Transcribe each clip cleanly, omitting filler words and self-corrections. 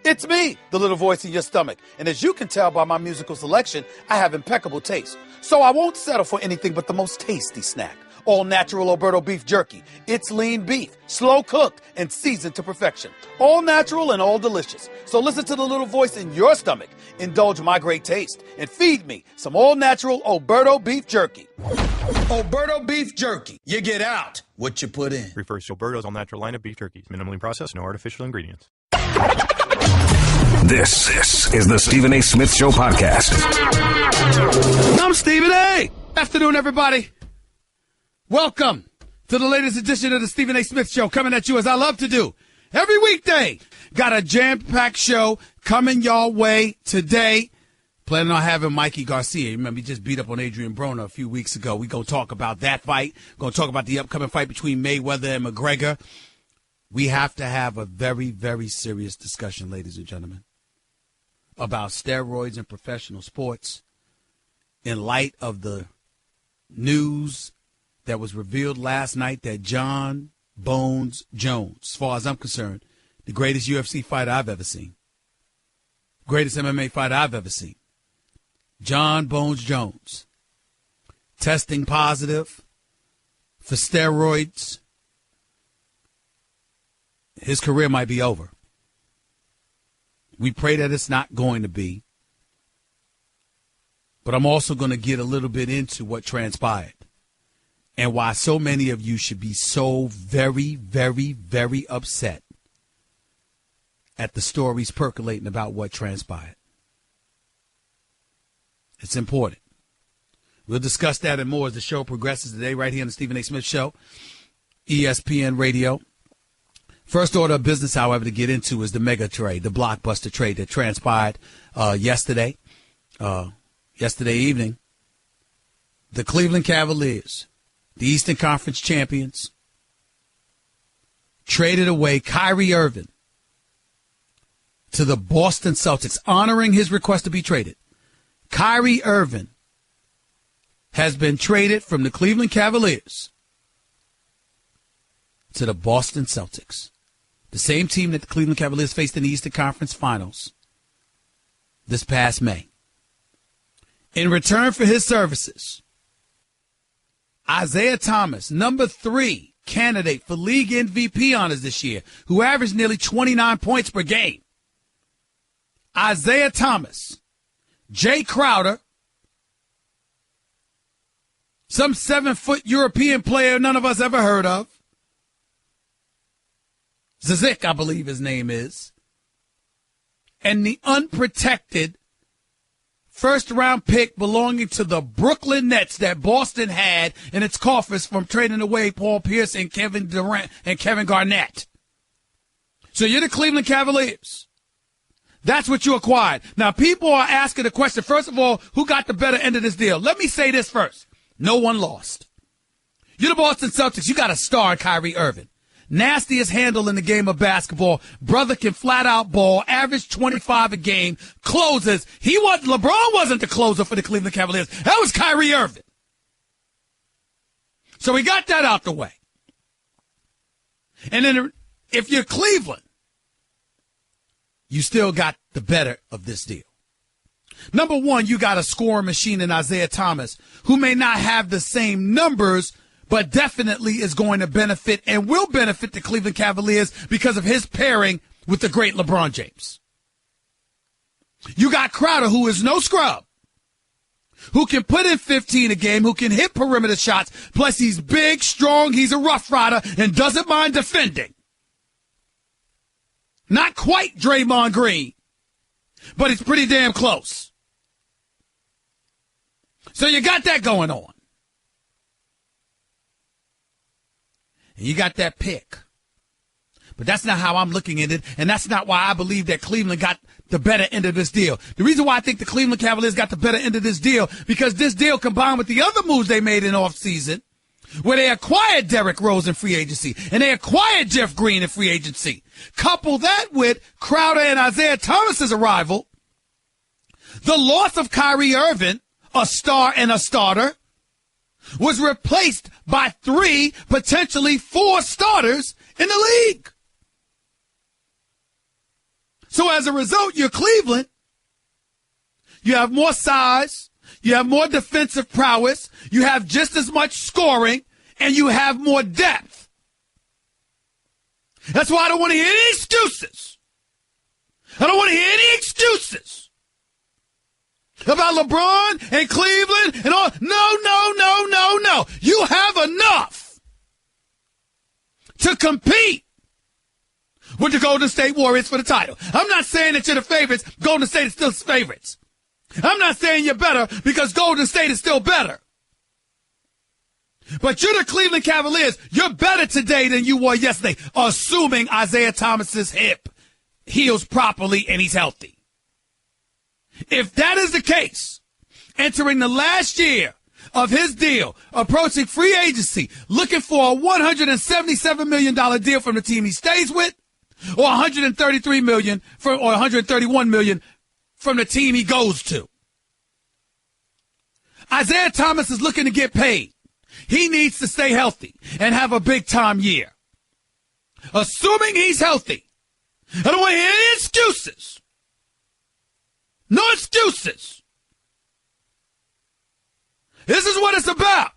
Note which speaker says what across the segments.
Speaker 1: It's me, the little voice in your stomach. And as you can tell by my musical selection, I have impeccable taste. So I won't settle for anything but the most tasty snack. All natural Alberto beef jerky. It's lean beef, slow cooked, and seasoned to perfection. All natural and all delicious. So listen to the little voice in your stomach. Indulge my great taste and feed me some all natural Alberto beef jerky. Alberto beef jerky. You get out what you put in.
Speaker 2: Refers to Alberto's all-natural line of beef jerky. Minimally processed, no artificial ingredients.
Speaker 3: This is the Stephen A. Smith Show podcast.
Speaker 1: I'm Stephen A. Afternoon, everybody. Welcome to the latest edition of the Stephen A. Smith Show, coming at you as I love to do every weekday. Got a jam-packed show coming your way today. Planning on having Mikey Garcia. Remember, he just beat up on Adrian Broner a few weeks ago. We're going to talk about that fight. Going to talk about the upcoming fight between Mayweather and McGregor. We have to have a very, very serious discussion, ladies and gentlemen, about steroids in professional sports in light of the news that was revealed last night that John Bones Jones, as far as I'm concerned, the greatest UFC fighter I've ever seen, greatest MMA fighter I've ever seen, John Bones Jones, testing positive for steroids. His career might be over. We pray that it's not going to be. But I'm also going to get a little bit into what transpired and why so many of you should be so very, very, very upset at the stories percolating about what transpired. It's important. We'll discuss that and more as the show progresses today right here on the Stephen A. Smith Show, ESPN Radio. First order of business, however, to get into is the mega trade, the blockbuster trade that transpired yesterday evening. The Cleveland Cavaliers, the Eastern Conference champions, traded away Kyrie Irving to the Boston Celtics, honoring his request to be traded. Kyrie Irving has been traded from the Cleveland Cavaliers to the Boston Celtics, the same team that the Cleveland Cavaliers faced in the Eastern Conference Finals this past May. In return for his services, Isaiah Thomas, number 3 candidate for league MVP honors this year, who averaged nearly 29 points per game. Isaiah Thomas, Jay Crowder, some 7-foot European player none of us ever heard of, Zizic, I believe his name is, and the unprotected first-round pick belonging to the Brooklyn Nets that Boston had in its coffers from trading away Paul Pierce and Kevin Durant and Kevin Garnett. So you're the Cleveland Cavaliers. That's what you acquired. Now, people are asking the question, first of all, who got the better end of this deal? Let me say this first. No one lost. You're the Boston Celtics. You got a star in Kyrie Irving. Nastiest handle in the game of basketball. Brother can flat out ball, average 25 a game, closes. LeBron wasn't the closer for the Cleveland Cavaliers. That was Kyrie Irving. So we got that out the way. And then if you're Cleveland, you still got the better of this deal. Number one, you got a scoring machine in Isaiah Thomas, who may not have the same numbers, but definitely is going to benefit and will benefit the Cleveland Cavaliers because of his pairing with the great LeBron James. You got Crowder, who is no scrub, who can put in 15 a game, who can hit perimeter shots, plus he's big, strong, he's a rough rider, and doesn't mind defending. Not quite Draymond Green, but it's pretty damn close. So you got that going on. And you got that pick. But that's not how I'm looking at it, and that's not why I believe that Cleveland got the better end of this deal. The reason why I think the Cleveland Cavaliers got the better end of this deal, because this deal combined with the other moves they made in offseason, where they acquired Derrick Rose in free agency, and they acquired Jeff Green in free agency. Couple that with Crowder and Isaiah Thomas's arrival, the loss of Kyrie Irving, a star and a starter, was replaced by 3, potentially 4 starters in the league. So as a result, you're Cleveland. You have more size. You have more defensive prowess. You have just as much scoring, and you have more depth. That's why I don't want to hear any excuses. I don't want to hear any excuses about LeBron and Cleveland and all. No. You have enough to compete with the Golden State Warriors for the title. I'm not saying that you're the favorites. Golden State is still favorites. I'm not saying you're better because Golden State is still better. But you're the Cleveland Cavaliers. You're better today than you were yesterday, assuming Isaiah Thomas's hip heals properly and he's healthy. If that is the case, entering the last year of his deal, approaching free agency, looking for a $177 million deal from the team he stays with, or $133 million or $131 million from the team he goes to. Isaiah Thomas is looking to get paid. He needs to stay healthy and have a big-time year. Assuming he's healthy, I don't want to hear any excuses. No excuses. This is what it's about.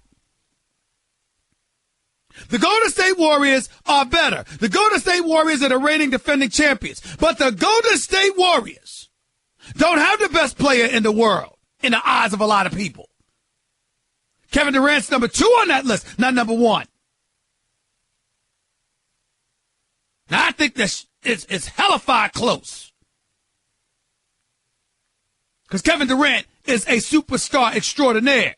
Speaker 1: The Golden State Warriors are better. The Golden State Warriors are the reigning defending champions. But the Golden State Warriors don't have the best player in the world in the eyes of a lot of people. Kevin Durant's number 2 on that list, not number 1. Now, I think this it's hellified close. Because Kevin Durant is a superstar extraordinaire.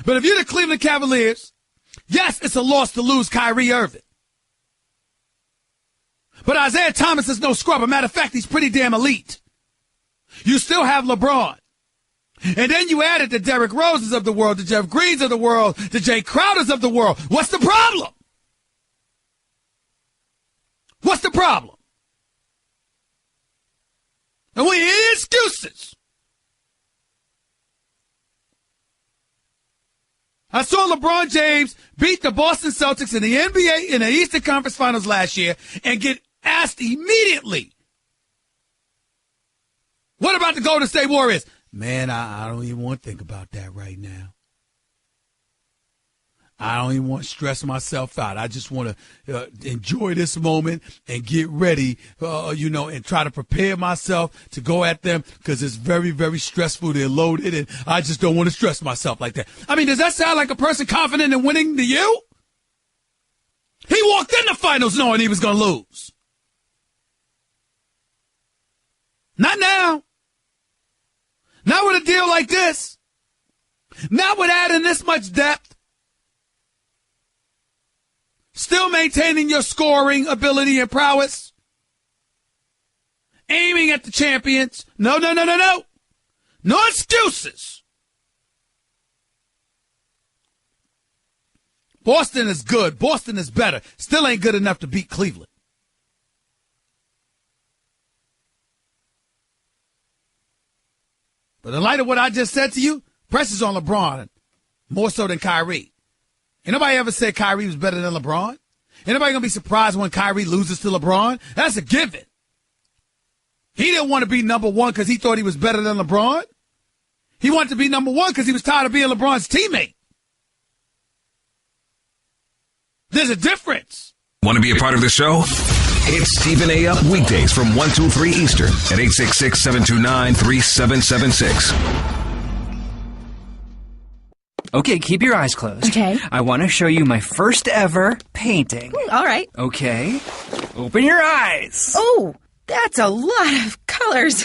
Speaker 1: But if you're the Cleveland Cavaliers, yes, it's a loss to lose Kyrie Irving. But Isaiah Thomas is no scrub. As a matter of fact, he's pretty damn elite. You still have LeBron. And then you added the Derrick Roses of the world, the Jeff Greens of the world, the Jay Crowders of the world. What's the problem? What's the problem? And we hear excuses. I saw LeBron James beat the Boston Celtics in the NBA in the Eastern Conference Finals last year and get asked immediately, what about the Golden State Warriors? Man, I don't even want to think about that right now. I don't even want to stress myself out. I just want to enjoy this moment and get ready, and try to prepare myself to go at them because it's very, very stressful. They're loaded, and I just don't want to stress myself like that. I mean, does that sound like a person confident in winning to you? He walked in the finals knowing he was going to lose. Not now. Not with a deal like this. Not with adding this much depth. Still maintaining your scoring ability and prowess. Aiming at the champions. No. No excuses. Boston is good. Boston is better. Still ain't good enough to beat Cleveland. But in light of what I just said to you, pressure's on LeBron more so than Kyrie. Ain't nobody ever said Kyrie was better than LeBron. Ain't nobody going to be surprised when Kyrie loses to LeBron. That's a given. He didn't want to be number 1 because he thought he was better than LeBron. He wanted to be number 1 because he was tired of being LeBron's teammate. There's a difference.
Speaker 3: Want to be a part of the show? Hit Stephen A. up weekdays from 1 to 3 Eastern at 866-729-3776.
Speaker 4: Okay, keep your eyes closed.
Speaker 5: Okay.
Speaker 4: I want to show you my first ever painting.
Speaker 5: All right.
Speaker 4: Okay. Open your eyes.
Speaker 5: Oh, that's a lot of colors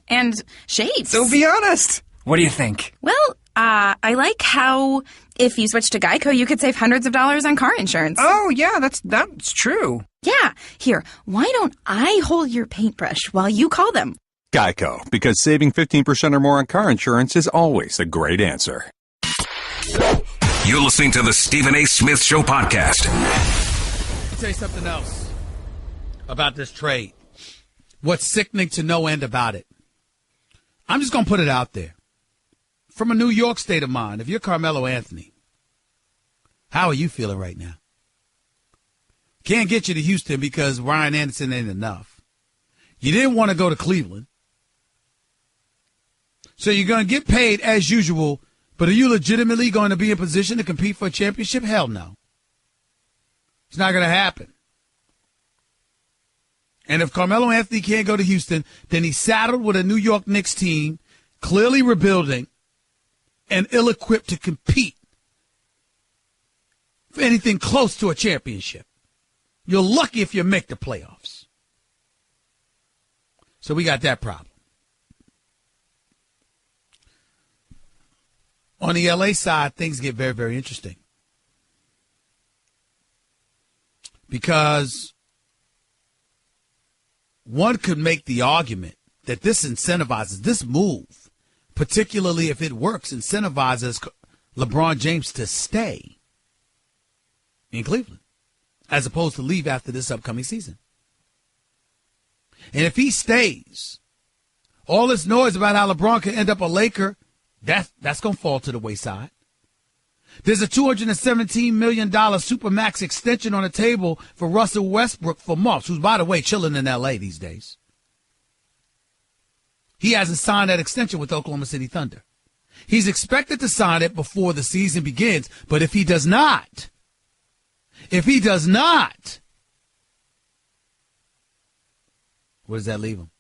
Speaker 5: and shapes.
Speaker 4: So be honest. What do you think?
Speaker 5: Well, I like how if you switch to Geico, you could save hundreds of dollars on car insurance.
Speaker 4: Oh, yeah, that's true.
Speaker 5: Yeah. Here, why don't I hold your paintbrush while you call them?
Speaker 6: Geico, because saving 15% or more on car insurance is always a great answer.
Speaker 3: You're listening to the Stephen A. Smith Show podcast.
Speaker 1: Let me tell you something else about this trade. What's sickening to no end about it. I'm just going to put it out there. From a New York state of mind, if you're Carmelo Anthony, how are you feeling right now? Can't get you to Houston because Ryan Anderson ain't enough. You didn't want to go to Cleveland. So you're going to get paid as usual, but are you legitimately going to be in position to compete for a championship? Hell no. It's not going to happen. And if Carmelo Anthony can't go to Houston, then he's saddled with a New York Knicks team clearly rebuilding and ill-equipped to compete for anything close to a championship. You're lucky if you make the playoffs. So we got that problem. On the LA side, things get very, very interesting. Because one could make the argument that this incentivizes, this move, particularly if it works, incentivizes LeBron James to stay in Cleveland as opposed to leave after this upcoming season. And if he stays, all this noise about how LeBron could end up a Laker, that's going to fall to the wayside. There's a $217 million Supermax extension on the table for Russell Westbrook for months, who's, by the way, chilling in L.A. these days. He hasn't signed that extension with Oklahoma City Thunder. He's expected to sign it before the season begins, but if he does not, where does that leave him?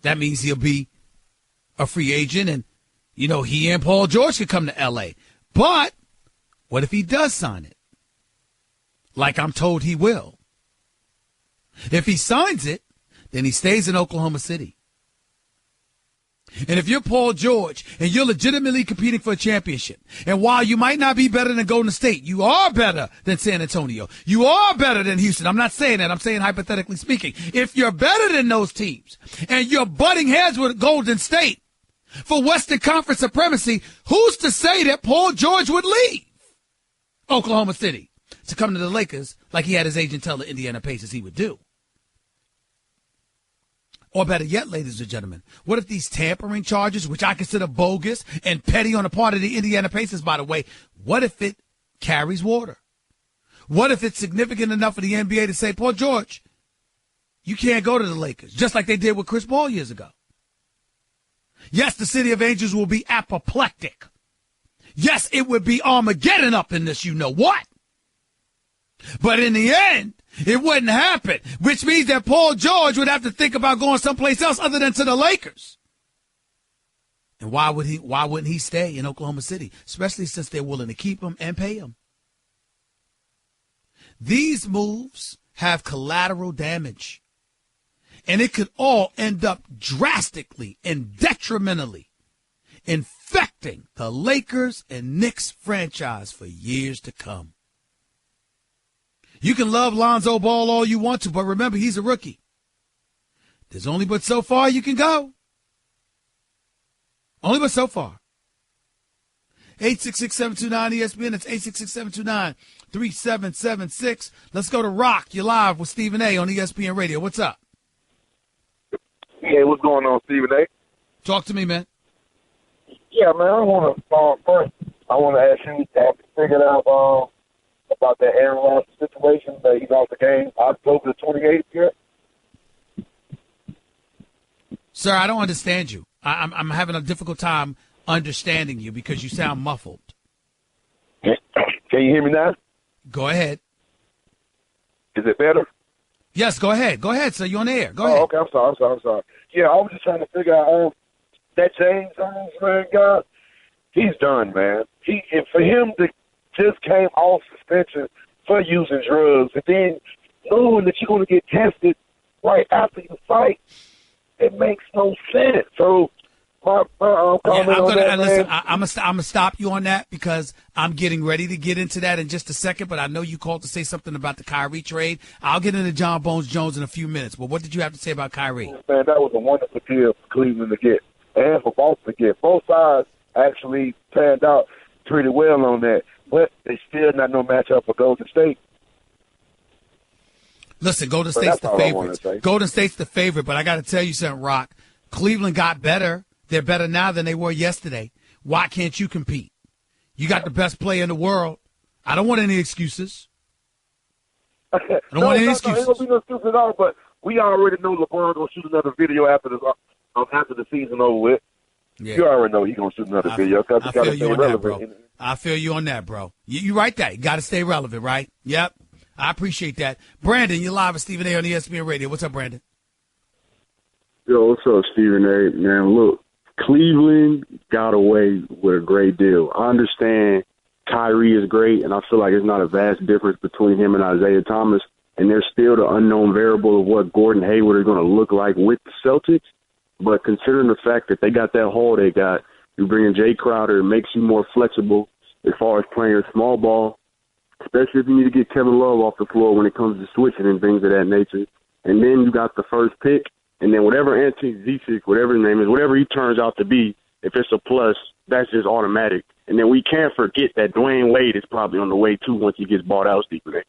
Speaker 1: That means he'll be a free agent, and, you know, he and Paul George could come to L.A. But what if he does sign it? Like I'm told he will. If he signs it, then he stays in Oklahoma City. And if you're Paul George and you're legitimately competing for a championship, and while you might not be better than Golden State, you are better than San Antonio. You are better than Houston. I'm not saying that. I'm saying hypothetically speaking. If you're better than those teams and you're butting heads with Golden State for Western Conference supremacy, who's to say that Paul George would leave Oklahoma City to come to the Lakers like he had his agent tell the Indiana Pacers he would do? Or better yet, ladies and gentlemen, what if these tampering charges, which I consider bogus and petty on the part of the Indiana Pacers, by the way, what if it carries water? What if it's significant enough for the NBA to say, Paul George, you can't go to the Lakers, just like they did with Chris Paul years ago? Yes, the City of Angels will be apoplectic. Yes, it would be Armageddon up in this, you know what? But in the end, it wouldn't happen, which means that Paul George would have to think about going someplace else other than to the Lakers. And why wouldn't he stay in Oklahoma City, especially since they're willing to keep him and pay him? These moves have collateral damage, and it could all end up drastically and detrimentally infecting the Lakers and Knicks franchise for years to come. You can love Lonzo Ball all you want to, but remember, he's a rookie. There's only but so far you can go. Only but so far. 866-729-ESPN. It's 866-729-3776. Let's go to Rock. You're live with Stephen A. on ESPN Radio. What's up?
Speaker 7: Hey, what's going on, Stephen A?
Speaker 1: Talk to me, man.
Speaker 7: Yeah, man, I want to first, I want to ask you, have you figured out about that Aaron Rodgers situation that he lost the game October the 28th yet?
Speaker 1: Sir, I don't understand you. I'm having a difficult time understanding you because you sound muffled.
Speaker 7: Can you hear me now?
Speaker 1: Go ahead.
Speaker 7: Is it better?
Speaker 1: Yes, go ahead. Go ahead, sir. You're on the air. Go ahead.
Speaker 7: Okay, I'm sorry. Yeah, I was just trying to figure out that James Jones, man, God, he's done, man. And for him to just came off suspension for using drugs, and then knowing that you're going to get tested right after you fight, it makes no sense. So my comment on that,
Speaker 1: listen, I'm gonna stop you on that because I'm getting ready to get into that in just a second. But I know you called to say something about the Kyrie trade. I'll get into John Bones Jones in a few minutes. But what did you have to say about Kyrie?
Speaker 7: Man, that was a wonderful deal for Cleveland to get and for Boston to get. Both sides actually panned out pretty well on that. But they still not no matchup for Golden State.
Speaker 1: Listen, Golden State's the favorite. Golden State's the favorite, but I got to tell you something, Rock. Cleveland got better. They're better now than they were yesterday. Why can't you compete? You got the best player in the world. I don't want any excuses. don't want any excuses.
Speaker 7: Ain't gonna be no excuses at all. But we already know LeBron gonna shoot another video after the season over with.
Speaker 1: Yeah.
Speaker 7: You already know he's gonna shoot another video because
Speaker 1: I
Speaker 7: he gotta
Speaker 1: feel
Speaker 7: stay
Speaker 1: you on that,
Speaker 7: relevant.
Speaker 1: bro. I feel you on that, bro. You right there. You got to stay relevant, right? Yep. I appreciate that. Brandon, you're live with Stephen A. on ESPN Radio. What's up, Brandon?
Speaker 8: Yo, what's up, Stephen A? Man, look, Cleveland got away with a great deal. I understand Kyrie is great, and I feel like it's not a vast difference between him and Isaiah Thomas, and there's still the unknown variable of what Gordon Hayward is going to look like with the Celtics. But considering the fact that they got that haul they got, you bring in Jay Crowder, it makes you more flexible as far as playing small ball, especially if you need to get Kevin Love off the floor when it comes to switching and things of that nature. And then you got the first pick, and then whatever Ante Zizic, whatever his name is, whatever he turns out to be, if it's a plus, that's just automatic. And then we can't forget that Dwayne Wade is probably on the way, too, once he gets bought out, Stephen A.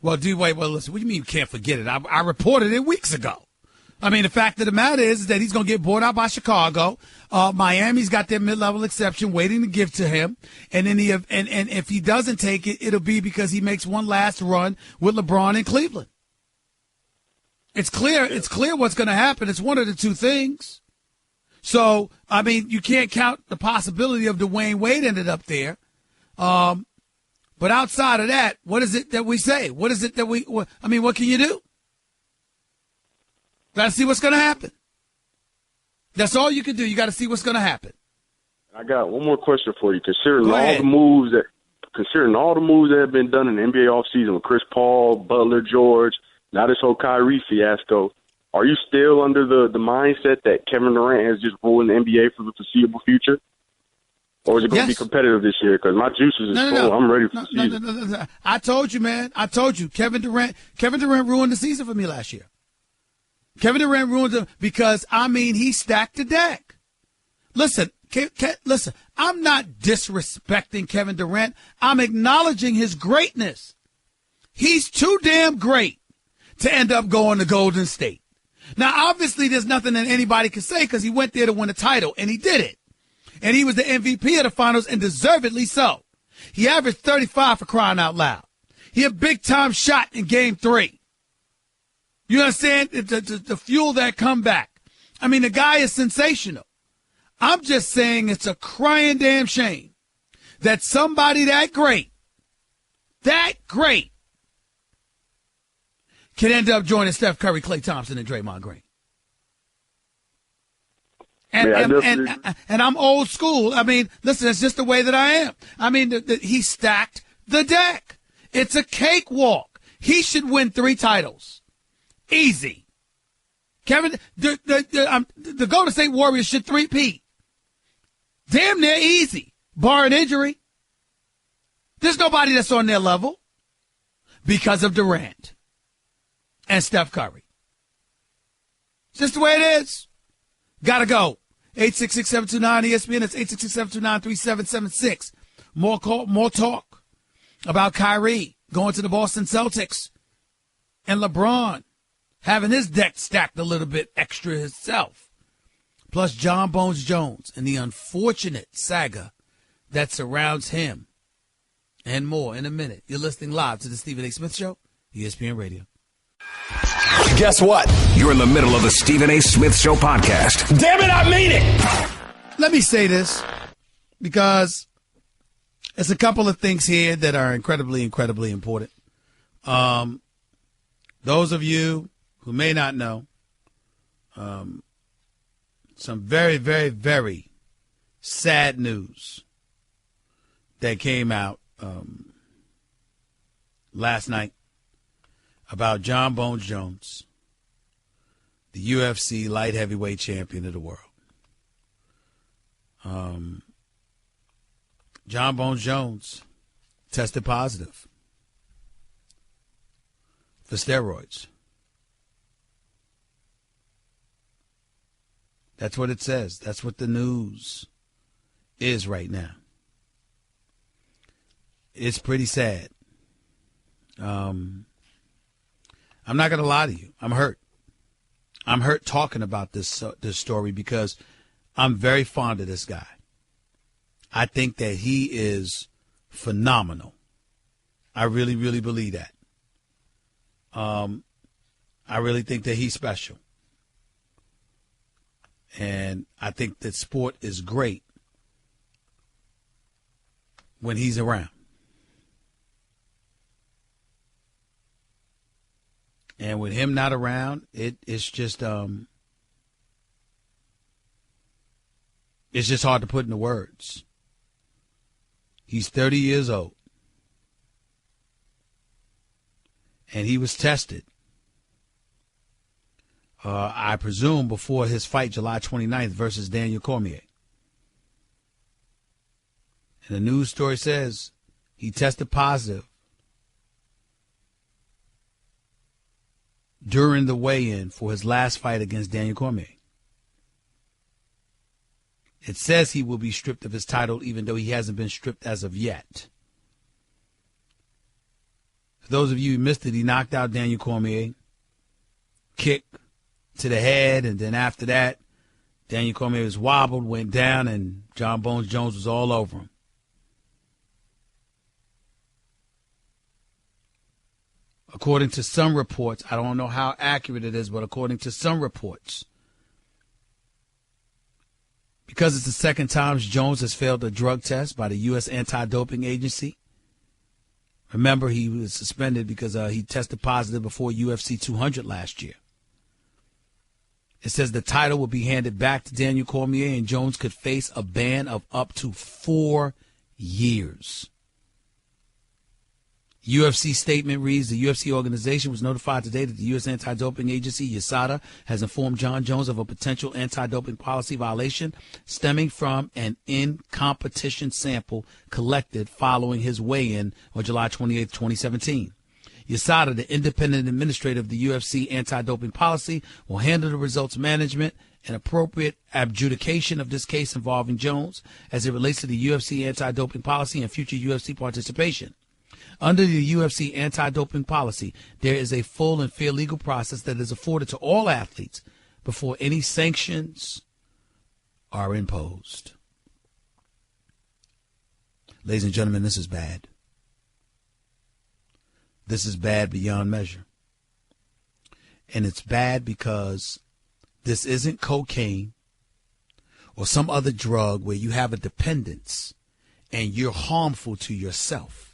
Speaker 1: Well, D-Wade, listen, what do you mean you can't forget it? I reported it weeks ago. I mean, the fact of the matter is that he's going to get bought out by Chicago. Miami's got their mid-level exception waiting to give to him. And then and if he doesn't take it, it'll be because he makes one last run with LeBron in Cleveland. It's clear what's going to happen. It's one of the two things. So, I mean, you can't count the possibility of Dwayne Wade ended up there. But outside of that, what is it that we say? What is it that what can you do? Got to see what's going to happen. That's all you can do. You got to see what's going to happen.
Speaker 8: I got one more question for you. Considering
Speaker 1: Go
Speaker 8: all
Speaker 1: ahead.
Speaker 8: the moves that have been done in the NBA offseason with Chris Paul, Butler, George, now this whole Kyrie fiasco, are you still under the mindset that Kevin Durant has just ruined the NBA for the foreseeable future? Or is it going to be competitive this year? Because my juices is full.
Speaker 1: No.
Speaker 8: I'm ready for the season.
Speaker 1: No. I told you, man. I told you. Kevin Durant ruined the season for me last year. Kevin Durant ruined it because, he stacked the deck. Listen, listen, I'm not disrespecting Kevin Durant. I'm acknowledging his greatness. He's too damn great to end up going to Golden State. Now, obviously, there's nothing that anybody can say because he went there to win a title, and he did it. And he was the MVP of the finals, and deservedly so. He averaged 35 for crying out loud. He had a big-time shot in Game 3. You understand? To fuel that comeback. The guy is sensational. I'm just saying it's a crying damn shame that somebody that great, can end up joining Steph Curry, Klay Thompson, and Draymond Green. And I'm old school. Listen, it's just the way that I am. He stacked the deck. It's a cakewalk. He should win 3 titles. Easy. Kevin, the Golden State Warriors should 3-peat. Damn near easy, barring injury. There's nobody that's on their level because of Durant and Steph Curry. It's just the way it is. Gotta go. 866-729-ESPN. That's 866-729-3776. More talk about Kyrie going to the Boston Celtics and LeBron having his deck stacked a little bit extra himself. Plus John Bones Jones and the unfortunate saga that surrounds him and more in a minute. You're listening live to the Stephen A. Smith Show, ESPN Radio.
Speaker 3: Guess what? You're in the middle of the Stephen A. Smith Show podcast.
Speaker 1: Damn it, I mean it! Let me say this because there's a couple of things here that are incredibly, incredibly important. Those of you who may not know, some very, very, very sad news that came out last night about John Bones Jones, the UFC light heavyweight champion of the world. John Bones Jones tested positive for steroids. That's what it says. That's what the news is right now. It's pretty sad. I'm not going to lie to you. I'm hurt. I'm hurt talking about this story because I'm very fond of this guy. I think that he is phenomenal. I really, really believe that. I really think that he's special. And I think that sport is great when he's around. And with him not around, it's just hard to put into words. He's 30 years old. And he was tested, I presume, before his fight July 29th versus Daniel Cormier. And the news story says he tested positive during the weigh-in for his last fight against Daniel Cormier. It says he will be stripped of his title, even though he hasn't been stripped as of yet. For those of you who missed it, he knocked out Daniel Cormier, kick to the head, and then after that, Daniel Cormier was wobbled, went down, and John Bones Jones was all over him. According to some reports, I don't know how accurate it is, but according to some reports, because it's the second time Jones has failed a drug test by the U.S. Anti-Doping Agency. Remember, he was suspended because he tested positive before UFC 200 last year. It says the title will be handed back to Daniel Cormier, and Jones could face a ban of up to 4 years. UFC statement reads, the UFC organization was notified today that the U.S. Anti-Doping Agency, USADA, has informed John Jones of a potential anti-doping policy violation stemming from an in-competition sample collected following his weigh-in on July 28, 2017. USADA, the independent administrator of the UFC anti-doping policy, will handle the results management and appropriate adjudication of this case involving Jones as it relates to the UFC anti-doping policy and future UFC participation. Under the UFC anti-doping policy, there is a full and fair legal process that is afforded to all athletes before any sanctions are imposed. Ladies and gentlemen, this is bad. This is bad beyond measure. And it's bad because this isn't cocaine or some other drug where you have a dependence and you're harmful to yourself.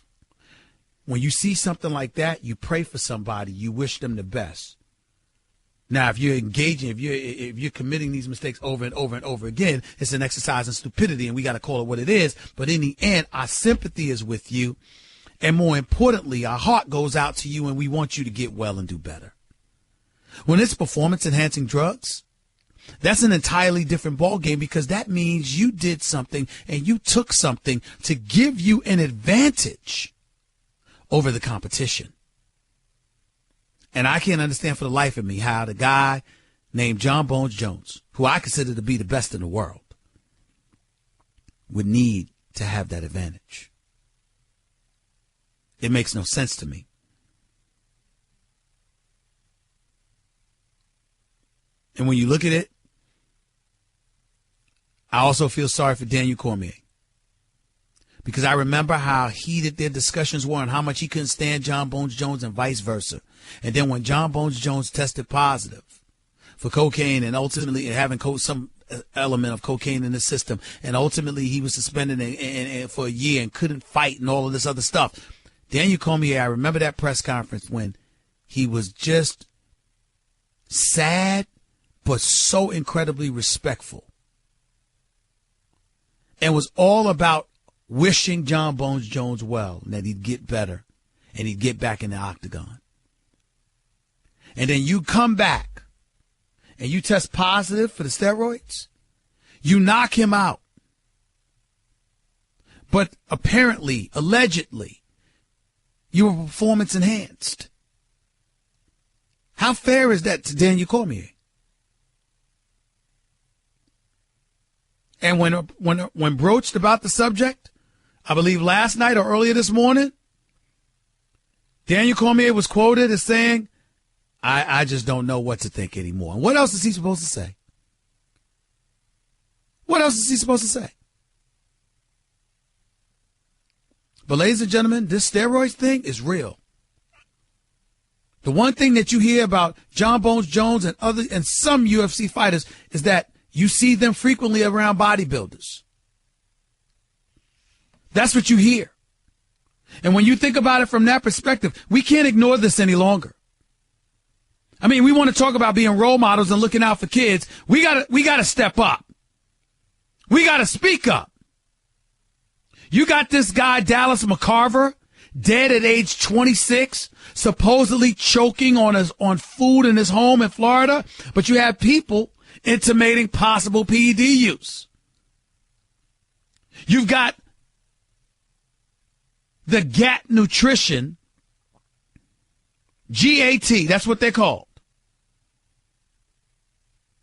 Speaker 1: When you see something like that, you pray for somebody, you wish them the best. Now, if you're engaging, if you're committing these mistakes over and over and over again, it's an exercise in stupidity, and we got to call it what it is. But in the end, our sympathy is with you. And more importantly, our heart goes out to you, and we want you to get well and do better. When it's performance-enhancing drugs, that's an entirely different ballgame, because that means you did something and you took something to give you an advantage over the competition. And I can't understand for the life of me how the guy named John Bones Jones, who I consider to be the best in the world, would need to have that advantage. It makes no sense to me. And when you look at it, I also feel sorry for Daniel Cormier. Because I remember how heated their discussions were and how much he couldn't stand John Bones Jones and vice versa. And then when John Bones Jones tested positive for cocaine and ultimately having some element of cocaine in the system, and ultimately he was suspended and for a year and couldn't fight and all of this other stuff. Daniel Cormier, I remember that press conference when he was just sad but so incredibly respectful. And was all about wishing John Bones Jones well, and that he'd get better and he'd get back in the octagon. And then you come back and you test positive for the steroids. You knock him out. But apparently, allegedly, you were performance enhanced. How fair is that to Daniel Cormier? And when broached about the subject, I believe last night or earlier this morning, Daniel Cormier was quoted as saying, I just don't know what to think anymore. And what else is he supposed to say? What else is he supposed to say? But ladies and gentlemen, this steroids thing is real. The one thing that you hear about John Bones Jones and some UFC fighters is that you see them frequently around bodybuilders. That's what you hear. And when you think about it from that perspective, we can't ignore this any longer. I mean, we want to talk about being role models and looking out for kids. We gotta step up. We gotta speak up. You got this guy, Dallas McCarver, dead at age 26, supposedly choking on food in his home in Florida, but you have people intimating possible PED use. You've got the GAT Nutrition, GAT, that's what they're called.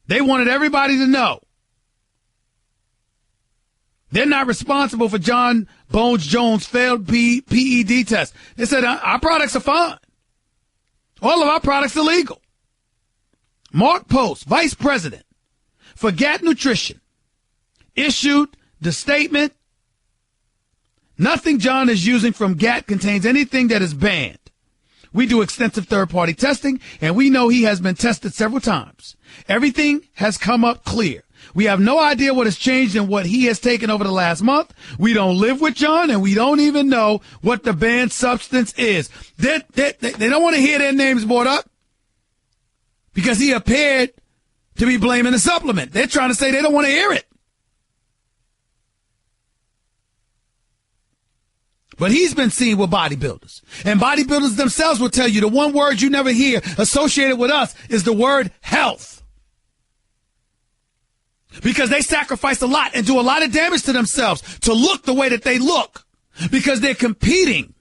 Speaker 1: They wanted everybody to know they're not responsible for John Bones Jones' failed PED test. They said, our products are fine. All of our products are legal. Mark Post, vice president for GAT Nutrition, issued the statement, nothing John is using from GAT contains anything that is banned. We do extensive third-party testing, and we know he has been tested several times. Everything has come up clear. We have no idea what has changed in what he has taken over the last month. We don't live with John, and we don't even know what the banned substance is. They don't want to hear their names brought up because he appeared to be blaming the supplement. They're trying to say they don't want to hear it. But he's been seen with bodybuilders. And bodybuilders themselves will tell you the one word you never hear associated with us is the word health. Because they sacrifice a lot and do a lot of damage to themselves to look the way that they look. Because they're competing.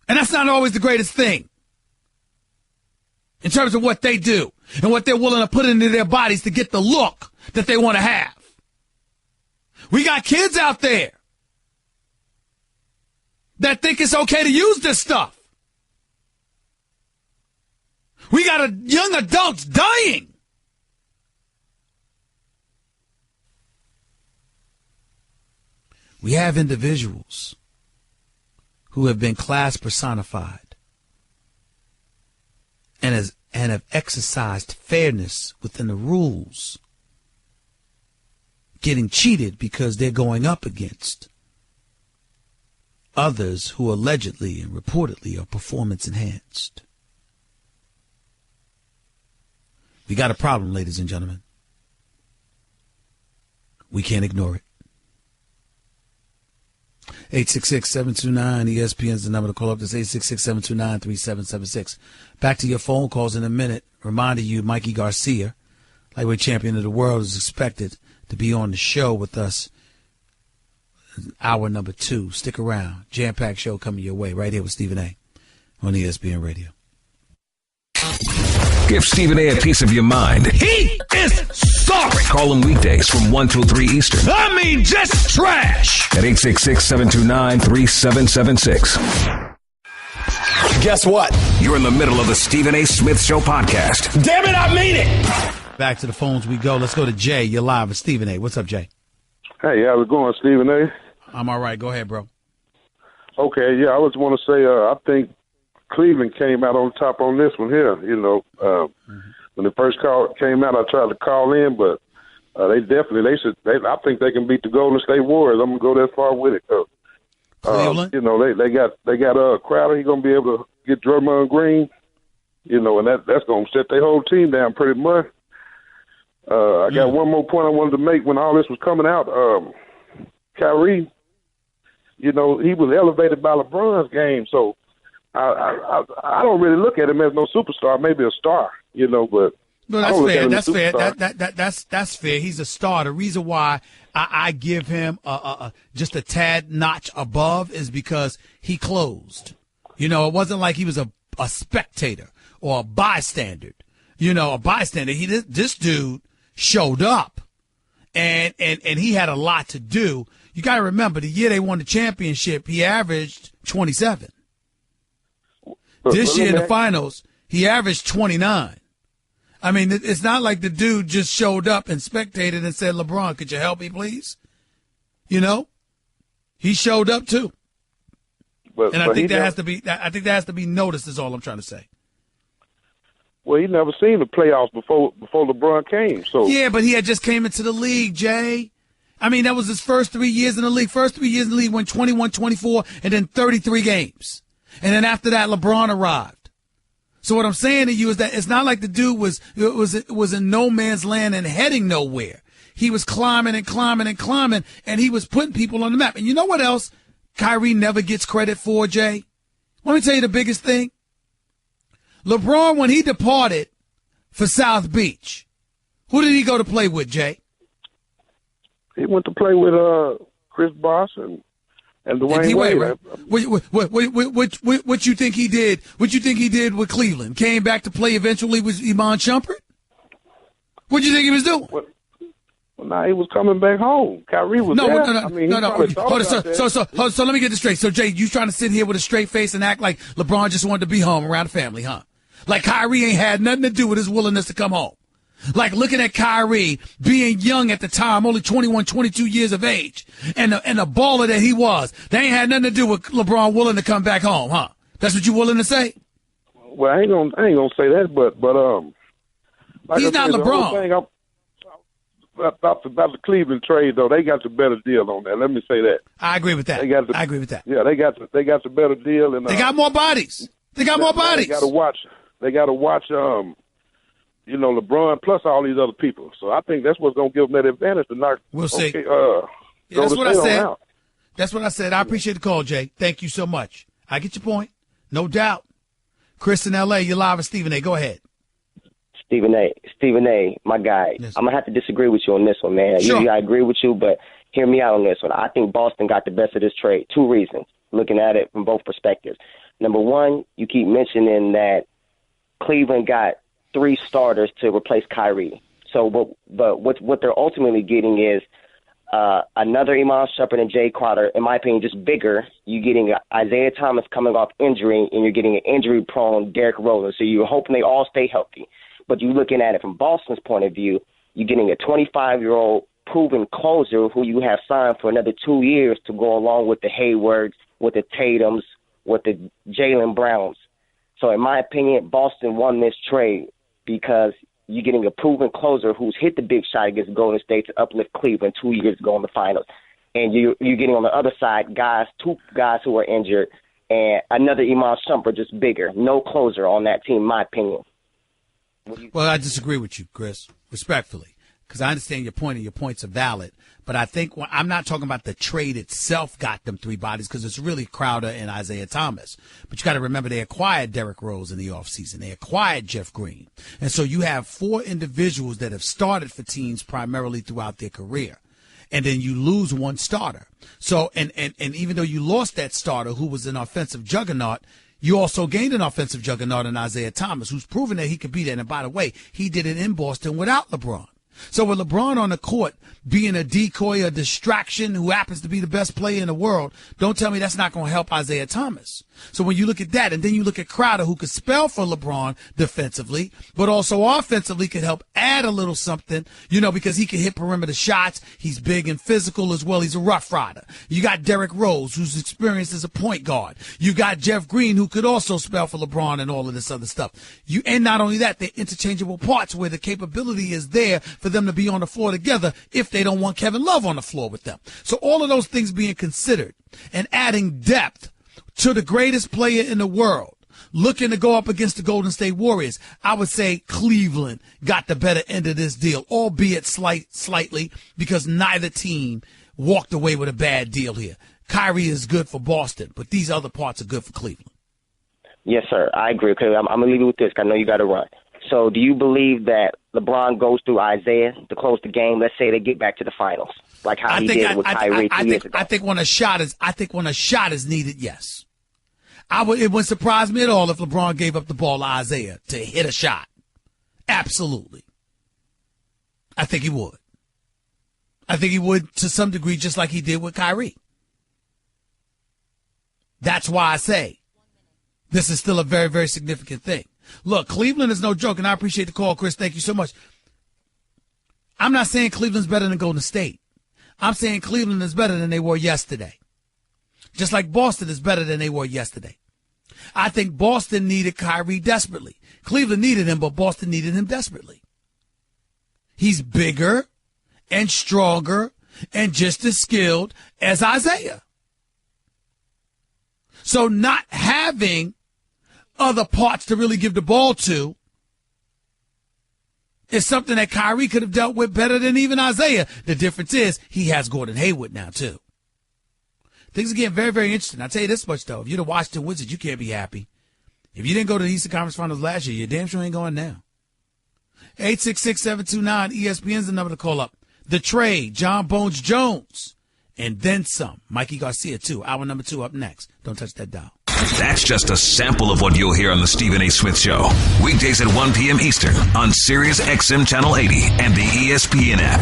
Speaker 1: And that's not always the greatest thing. In terms of what they do and what they're willing to put into their bodies to get the look that they want to have. We got kids out there that think it's okay to use this stuff. We got young adults dying. We have individuals who have been class personified and have exercised fairness within the rules, getting cheated because they're going up against others who allegedly and reportedly are performance enhanced. We got a problem, ladies and gentlemen. We can't ignore it. 866-729 ESPN is the number to call up. That's 866-729-3776. Back to your phone calls in a minute. Reminding you, Mikey Garcia, lightweight champion of the world, is expected to be on the show with us. Hour number 2. Stick around. Jam-packed show coming your way right here with Stephen A. on ESPN Radio.
Speaker 3: Give Stephen A. piece of your mind.
Speaker 1: He is sorry.
Speaker 3: Call him weekdays from 1 till 3 Eastern.
Speaker 1: I mean, just trash.
Speaker 3: At 866-729-3776.
Speaker 9: Guess what?
Speaker 3: You're in the middle of the Stephen A. Smith Show podcast.
Speaker 9: Damn it, I mean it.
Speaker 1: Back to the phones we go. Let's go to Jay. You're live with Stephen A. What's up, Jay?
Speaker 7: Hey, how's it going, Stephen A?
Speaker 1: I'm all right. Go ahead, bro.
Speaker 7: Okay, yeah, I just want to say I think Cleveland came out on top on this one here. You know, when the first call came out, I tried to call in, but I think they can beat the Golden State Warriors. I'm gonna go that far with it.
Speaker 1: Cleveland?
Speaker 7: You know, they got Crowder. He's gonna be able to get Draymond Green. You know, and that's gonna set their whole team down pretty much. I got one more point I wanted to make when all this was coming out. Kyrie, you know, he was elevated by LeBron's game, so I don't really look at him as no superstar, maybe a star, you know, but
Speaker 1: no, that's fair. That's fair. That's fair. He's a star. The reason why I give him just a tad notch above is because he closed. You know, it wasn't like he was a spectator or a bystander. You know, a bystander. This dude showed up, and he had a lot to do. You got to remember, the year they won the championship, he averaged 27. This year in the finals, he averaged 29. I mean, it's not like the dude just showed up and spectated and said, LeBron, could you help me, please? You know, he showed up too.
Speaker 7: But
Speaker 1: I think
Speaker 7: that
Speaker 1: has to be noticed is all I'm trying to say.
Speaker 7: Well, he never seen the playoffs before LeBron came. So
Speaker 1: yeah, but he had just came into the league, Jay. I mean, that was his first 3 years in the league. First 3 years in the league, went 21, 24, and then 33 games. And then after that, LeBron arrived. So what I'm saying to you is that it's not like the dude was in no man's land and heading nowhere. He was climbing and climbing and climbing, and he was putting people on the map. And you know what else Kyrie never gets credit for, Jay? Let me tell you the biggest thing. LeBron, when he departed for South Beach, who did he go to play with, Jay?
Speaker 7: He went to play with Chris Bosh and Dwayne Wade.
Speaker 1: Right? What you think he did? What you think he did with Cleveland? Came back to play eventually with Iman Shumpert? What do you think he was doing?
Speaker 7: Well, nah, he was coming back home. Kyrie was there.
Speaker 1: So let me get this straight. So, Jay, you trying to sit here with a straight face and act like LeBron just wanted to be home around the family, huh? Like Kyrie ain't had nothing to do with his willingness to come home. Like looking at Kyrie being young at the time, only 21, 22 years of age, and the baller that he was, they ain't had nothing to do with LeBron willing to come back home, huh? That's what you willing to say?
Speaker 7: Well, I ain't gonna say that, but like
Speaker 1: he's not LeBron.
Speaker 7: About the Cleveland trade, though, they got the better deal on that. Let me say that.
Speaker 1: I agree with that. I agree with that.
Speaker 7: Yeah, they got the better deal, and
Speaker 1: they got more bodies. They got more bodies.
Speaker 7: They got to watch. LeBron plus all these other people. So I think that's what's gonna give them that advantage to knock.
Speaker 1: We'll see.
Speaker 7: That's
Speaker 1: what I said. That's what I said. I appreciate the call, Jay. Thank you so much. I get your point, no doubt. Chris in L.A., you're live with Stephen A. Go ahead.
Speaker 10: Stephen A., my guy. Yes. I'm going to have to disagree with you on this one, man.
Speaker 1: Sure.
Speaker 10: Usually I agree with you, but hear me out on this one. I think Boston got the best of this trade. 2 reasons, looking at it from both perspectives. Number one, you keep mentioning that Cleveland got 3 starters to replace Kyrie. So what they're ultimately getting is another Iman Shumpert and Jay Crowder, in my opinion, just bigger. You're getting Isaiah Thomas coming off injury, and you're getting an injury-prone Derrick Rose. So you're hoping they all stay healthy. But you're looking at it from Boston's point of view, you're getting a 25-year-old proven closer who you have signed for another 2 years to go along with the Haywards, with the Tatums, with the Jaylen Browns. So in my opinion, Boston won this trade because you're getting a proven closer who's hit the big shot against Golden State to uplift Cleveland 2 years ago in the finals. And you're getting on the other side 2 guys who are injured and another Iman Shumpert, just bigger. No closer on that team, in my opinion.
Speaker 1: Well, I disagree with you, Chris, respectfully, because I understand your point and your points are valid. But I think I'm not talking about the trade itself got them 3 bodies because it's really Crowder and Isaiah Thomas. But you got to remember they acquired Derrick Rose in the offseason. They acquired Jeff Green. And so you have 4 individuals that have started for teams primarily throughout their career. And then you lose 1 starter. So and even though you lost that starter who was an offensive juggernaut, you also gained an offensive juggernaut in Isaiah Thomas, who's proven that he could be that. And by the way, he did it in Boston without LeBron. So with LeBron on the court being a decoy, a distraction, who happens to be the best player in the world, don't tell me that's not going to help Isaiah Thomas. So when you look at that, and then you look at Crowder, who could spell for LeBron defensively, but also offensively could help add a little something, because he can hit perimeter shots. He's big and physical as well. He's a rough rider. You got Derrick Rose, who's experienced as a point guard. You got Jeff Green, who could also spell for LeBron and all of this other stuff. And not only that, they're interchangeable parts where the capability is there for them to be on the floor together if they don't want Kevin Love on the floor with them. So all of those things being considered and adding depth to the greatest player in the world, looking to go up against the Golden State Warriors, I would say Cleveland got the better end of this deal, albeit slightly, because neither team walked away with a bad deal here. Kyrie is good for Boston, but these other parts are good for Cleveland.
Speaker 10: Yes, sir. I agree. Okay, I'm going to leave you with this. I know you got to run. So do you believe that LeBron goes through Isaiah to close the game? Let's say they get back to the finals, like how he did with Kyrie 2 years ago.
Speaker 1: I think when a shot is needed, yes. It wouldn't surprise me at all if LeBron gave up the ball to Isaiah to hit a shot. Absolutely. I think he would. I think he would to some degree, just like he did with Kyrie. That's why I say this is still a very, very significant thing. Look, Cleveland is no joke, and I appreciate the call, Chris. Thank you so much. I'm not saying Cleveland's better than Golden State. I'm saying Cleveland is better than they were yesterday. Just like Boston is better than they were yesterday. I think Boston needed Kyrie desperately. Cleveland needed him, but Boston needed him desperately. He's bigger and stronger and just as skilled as Isaiah. So not having other parts to really give the ball to is something that Kyrie could have dealt with better than even Isaiah. The difference is he has Gordon Hayward now, too. Things are getting very, very interesting. I'll tell you this much, though. If you're the Washington Wizards, you can't be happy. If you didn't go to the Eastern Conference Finals last year, you damn sure ain't going now. 866-729-ESPN is the number to call up. The Trade, John Bones Jones, and then some. Mikey Garcia, too. Hour number 2 up next. Don't touch that dial.
Speaker 3: That's just a sample of what you'll hear on the Stephen A. Smith Show. Weekdays at 1 p.m. Eastern on Sirius XM Channel 80 and the ESPN app.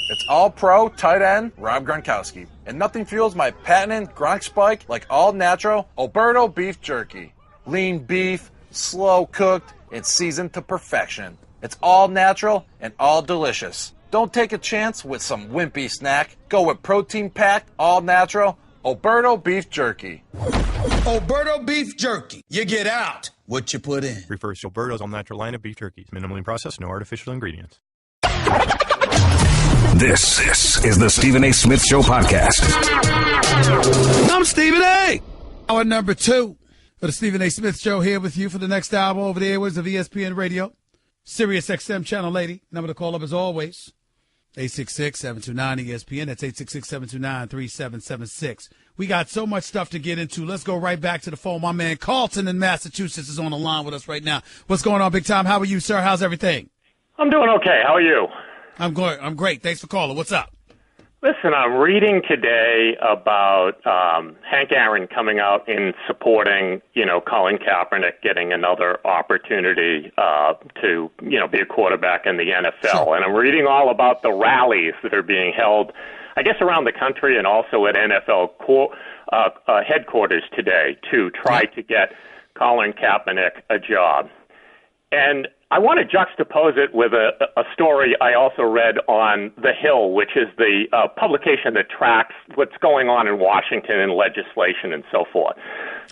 Speaker 11: It's all-pro tight end Rob Gronkowski. And nothing fuels my patented Gronk spike like all-natural Alberto beef jerky. Lean beef, slow-cooked, and seasoned to perfection. It's all-natural and all-delicious. Don't take a chance with some wimpy snack. Go with protein-packed, all-natural Alberto beef jerky.
Speaker 1: Alberto beef jerky. You get out what you put in.
Speaker 2: Refers to Alberto's all-natural line of beef jerkies. Minimally processed, no artificial ingredients.
Speaker 3: This is the Stephen A. Smith Show podcast.
Speaker 1: I'm Stephen A. Hour number 2 for the Stephen A. Smith Show, here with you for the next hour over the airwaves of ESPN Radio. Sirius XM Channel 80. Number to call up as always. 866-729-ESPN. That's 866-729-3776. We got so much stuff to get into. Let's go right back to the phone. My man Carlton in Massachusetts is on the line with us right now. What's going on, big time? How are you, sir? How's everything?
Speaker 12: I'm doing okay. How are you?
Speaker 1: I'm great. Thanks for calling. What's up?
Speaker 12: Listen, I'm reading today about Hank Aaron coming out and supporting, Colin Kaepernick getting another opportunity to, be a quarterback in the NFL. Sure. And I'm reading all about the rallies that are being held, I guess, around the country and also at NFL headquarters today to try to get Colin Kaepernick a job. And I want to juxtapose it with a story I also read on The Hill, which is the publication that tracks what's going on in Washington and legislation and so forth.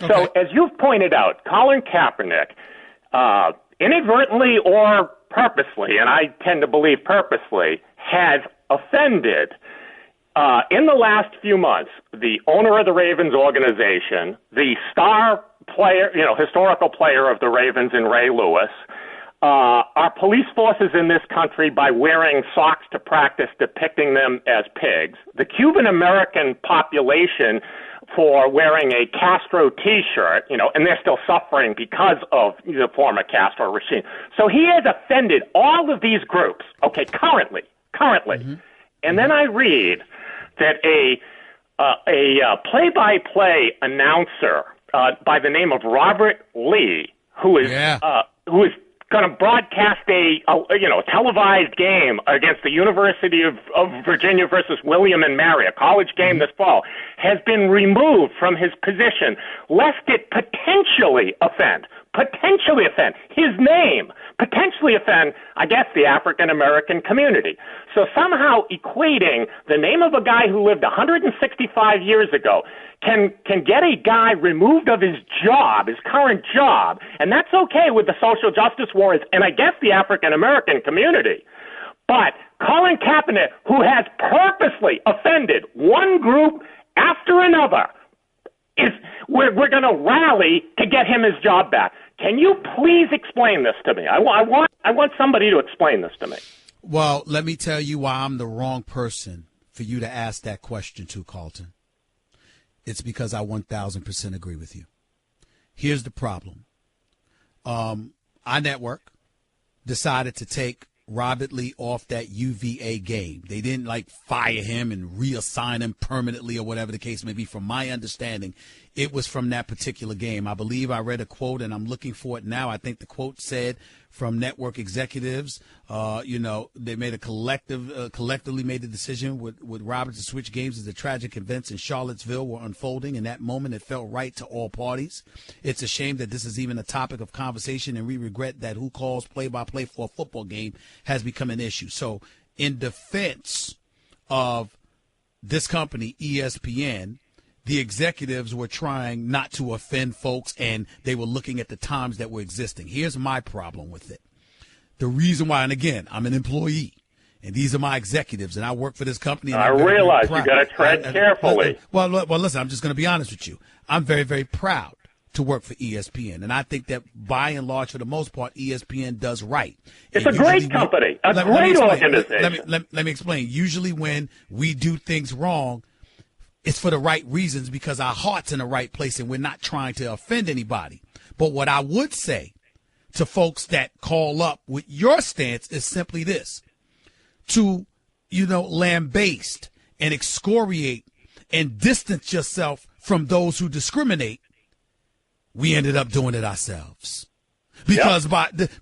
Speaker 12: Okay. So as you've pointed out, Colin Kaepernick, inadvertently or purposely, and I tend to believe purposely, has offended in the last few months the owner of the Ravens organization, the star player, historical player of the Ravens in Ray Lewis, our police forces in this country by wearing socks to practice depicting them as pigs, the Cuban-American population for wearing a Castro T-shirt, and they're still suffering because of the former Castro regime. So he has offended all of these groups, okay, currently. Mm-hmm. And then I read that a play-by-play announcer by the name of Robert Lee, who is going to broadcast a televised game against the University of Virginia versus William and Mary, a college game this fall, has been removed from his position, lest it potentially offend his name, potentially offend, I guess, the African-American community. So somehow equating the name of a guy who lived 165 years ago can get a guy removed of his job, his current job, and that's okay with the social justice warriors and I guess the African-American community. But Colin Kaepernick, who has purposely offended one group after another, we're going to rally to get him his job back. Can you please explain this to me? I want somebody to explain this to me.
Speaker 1: Well, let me tell you why I'm the wrong person for you to ask that question to, Carlton. It's because I 1,000% agree with you. Here's the problem. Our network decided to take Robert Lee off that UVA game. They didn't fire him and reassign him permanently or whatever the case may be. From my understanding, it was from that particular game. I believe I read a quote, and I'm looking for it now. I think the quote said from network executives, they made a collectively made the decision with Robert to switch games as the tragic events in Charlottesville were unfolding. In that moment, it felt right to all parties. It's a shame that this is even a topic of conversation, and we regret that who calls play-by-play for a football game has become an issue. So in defense of this company, ESPN, the executives were trying not to offend folks, and they were looking at the times that were existing. Here's my problem with it. The reason why, and again, I'm an employee, and these are my executives, and I work for this company. And
Speaker 12: I realize you got to tread carefully.
Speaker 1: Well, listen, I'm just going to be honest with you. I'm very, very proud to work for ESPN, and I think that by and large, for the most part, ESPN does right.
Speaker 12: It's a great company, a great organization.
Speaker 1: Let me explain. Usually when we do things wrong, it's for the right reasons because our heart's in the right place and we're not trying to offend anybody. But what I would say to folks that call up with your stance is simply this: to, lambaste and excoriate and distance yourself from those who discriminate. We ended up doing it ourselves. Because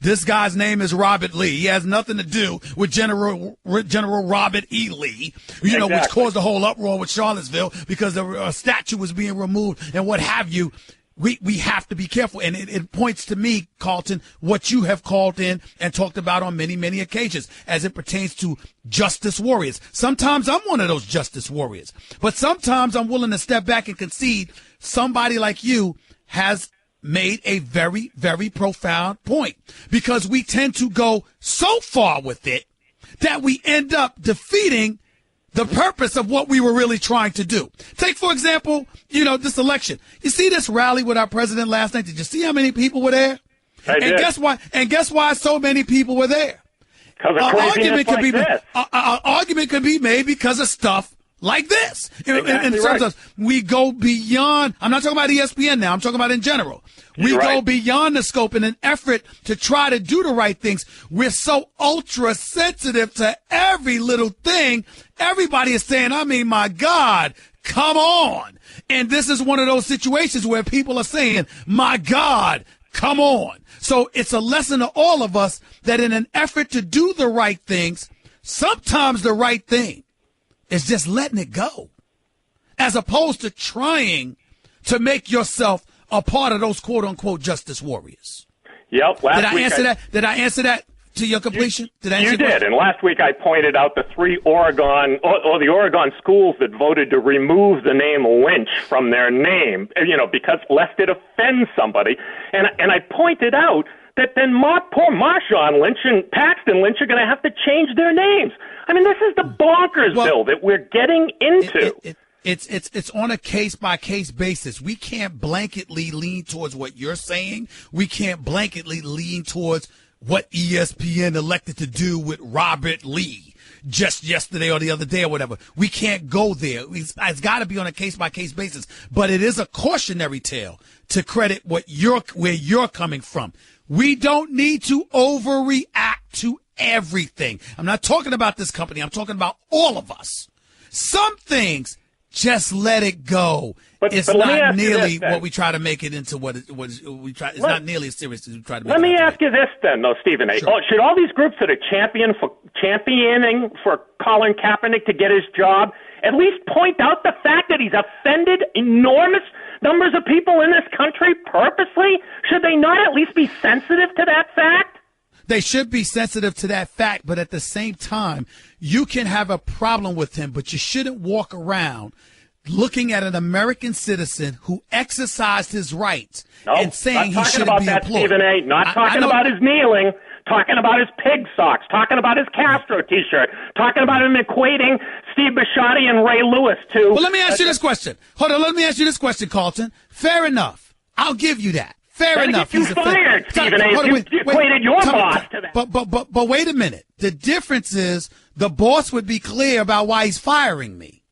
Speaker 1: this guy's name is Robert Lee. He has nothing to do with General Robert E. Lee, which caused the whole uproar with Charlottesville because the statue was being removed and what have you. We have to be careful. And it points to me, Carlton, what you have called in and talked about on many, many occasions as it pertains to justice warriors. Sometimes I'm one of those justice warriors, but sometimes I'm willing to step back and concede somebody like you has made a very, very profound point, because we tend to go so far with it that we end up defeating the purpose of what we were really trying to do. Take, for example, this election. You see this rally with our president last night? Did you see how many people were there?
Speaker 12: I did.
Speaker 1: Guess why so many people were there? Argument could be made because of stuff like this. We go beyond. I'm not talking about ESPN now. I'm talking about in general. We go beyond the scope in an effort to try to do the right things. We're so ultra sensitive to every little thing. Everybody is saying, my God, come on. And this is one of those situations where people are saying, my God, come on. So it's a lesson to all of us that in an effort to do the right things, sometimes the right thing is just letting it go, as opposed to trying to make yourself a part of those quote unquote justice warriors.
Speaker 12: Yep.
Speaker 1: Did I answer that to your completion?
Speaker 12: You did. And last week I pointed out the three the Oregon schools that voted to remove the name Lynch from their name, because lest it offend somebody. And I pointed out that then poor Marshawn Lynch and Paxton Lynch are going to have to change their names. This is the bonkers bill that we're getting into.
Speaker 1: It's on a case-by-case basis. We can't blanketly lean towards what you're saying. We can't blanketly lean towards what ESPN elected to do with Robert Lee just yesterday or the other day or whatever. We can't go there. It's got to be on a case-by-case basis. But it is a cautionary tale to credit where you're coming from. We don't need to overreact to everything. I'm not talking about this company. I'm talking about all of us. Some things, just let it go.
Speaker 12: But
Speaker 1: it's not nearly what we try to make it into. It's not nearly as serious as we try to make it.
Speaker 12: Let me ask you this then, though, Stephen A.
Speaker 1: Sure.
Speaker 12: Should all these groups that are championing for Colin Kaepernick to get his job at least point out the fact that he's offended enormous numbers of people in this country purposely? Should they not at least be sensitive to that fact?
Speaker 1: They should be sensitive to that fact, but at the same time, you can have a problem with him, but you shouldn't walk around looking at an American citizen who exercised his rights and saying he shouldn't be employed.
Speaker 12: Stephen A. Not talking about his kneeling, talking about his pig socks, talking about his Castro T-shirt, talking about him equating Steve Bisciotti and Ray Lewis to...
Speaker 1: Well, let me ask you this question. Hold on, let me ask you this question, Carlton. Fair enough. I'll give you that. Fair enough.
Speaker 12: You fired, Stephen A. You equated your boss to that.
Speaker 1: But wait a minute. The difference is the boss would be clear about why he's firing me.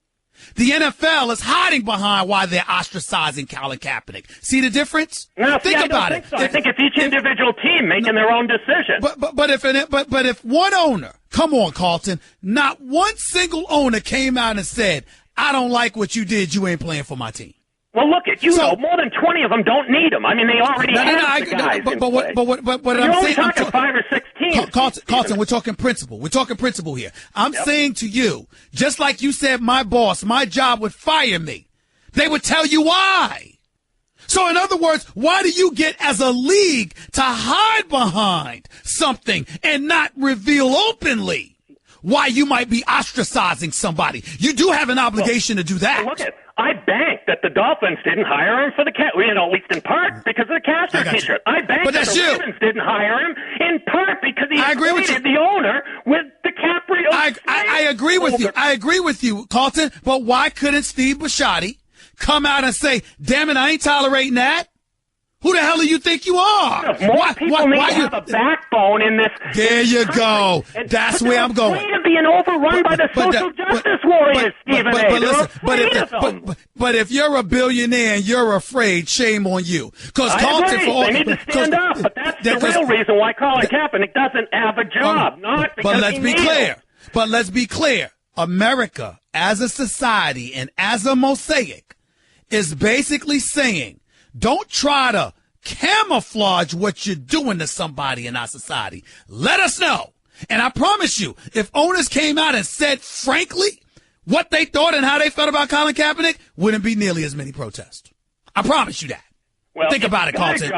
Speaker 1: The NFL is hiding behind why they're ostracizing Colin Kaepernick. See the difference?
Speaker 12: No, think about it. I think it's each individual team making their own decision.
Speaker 1: But if one owner, come on, Carlton, not one single owner came out and said, I don't like what you did. You ain't playing for my team.
Speaker 12: Well, look at more than 20 of them don't need them. I mean, they already have the guys.
Speaker 1: But
Speaker 12: you're
Speaker 1: I'm
Speaker 12: only
Speaker 1: saying,
Speaker 12: talking 5 or 6 teams.
Speaker 1: Carlton, we're talking principle. We're talking principle here. I'm saying to you, just like you said, my boss, my job would fire me. They would tell you why. So in other words, why do you get as a league to hide behind something and not reveal openly why you might be ostracizing somebody? You do have an obligation to do that.
Speaker 12: Look, I banked that the Dolphins didn't hire him for the at least in part because of the Castro T-shirt. I banked that the Ravens didn't hire him in part because he exploited the owner with DiCaprio.
Speaker 1: I agree with you. I agree with you, Carlton. But why couldn't Steve Bisciotti come out and say, damn it, I ain't tolerating that? Who the hell do you think you are?
Speaker 12: More people need to have a backbone in this.
Speaker 1: There you go. That's where I'm going.
Speaker 12: Afraid of being overrun by the social justice warriors, Stephen A.
Speaker 1: But if you're a billionaire and you're afraid, shame on you. Because Carlton,
Speaker 12: they need to stand up. But that's the real reason why Colin Kaepernick doesn't have a job, not because
Speaker 1: But let's be clear. But let's be clear. America, as a society and as a mosaic, is basically saying, don't try to camouflage what you're doing to somebody in our society. Let us know. And I promise you, if owners came out and said frankly what they thought and how they felt about Colin Kaepernick, wouldn't be nearly as many protests. I promise you that.
Speaker 12: Well,
Speaker 1: think about it, Carlton.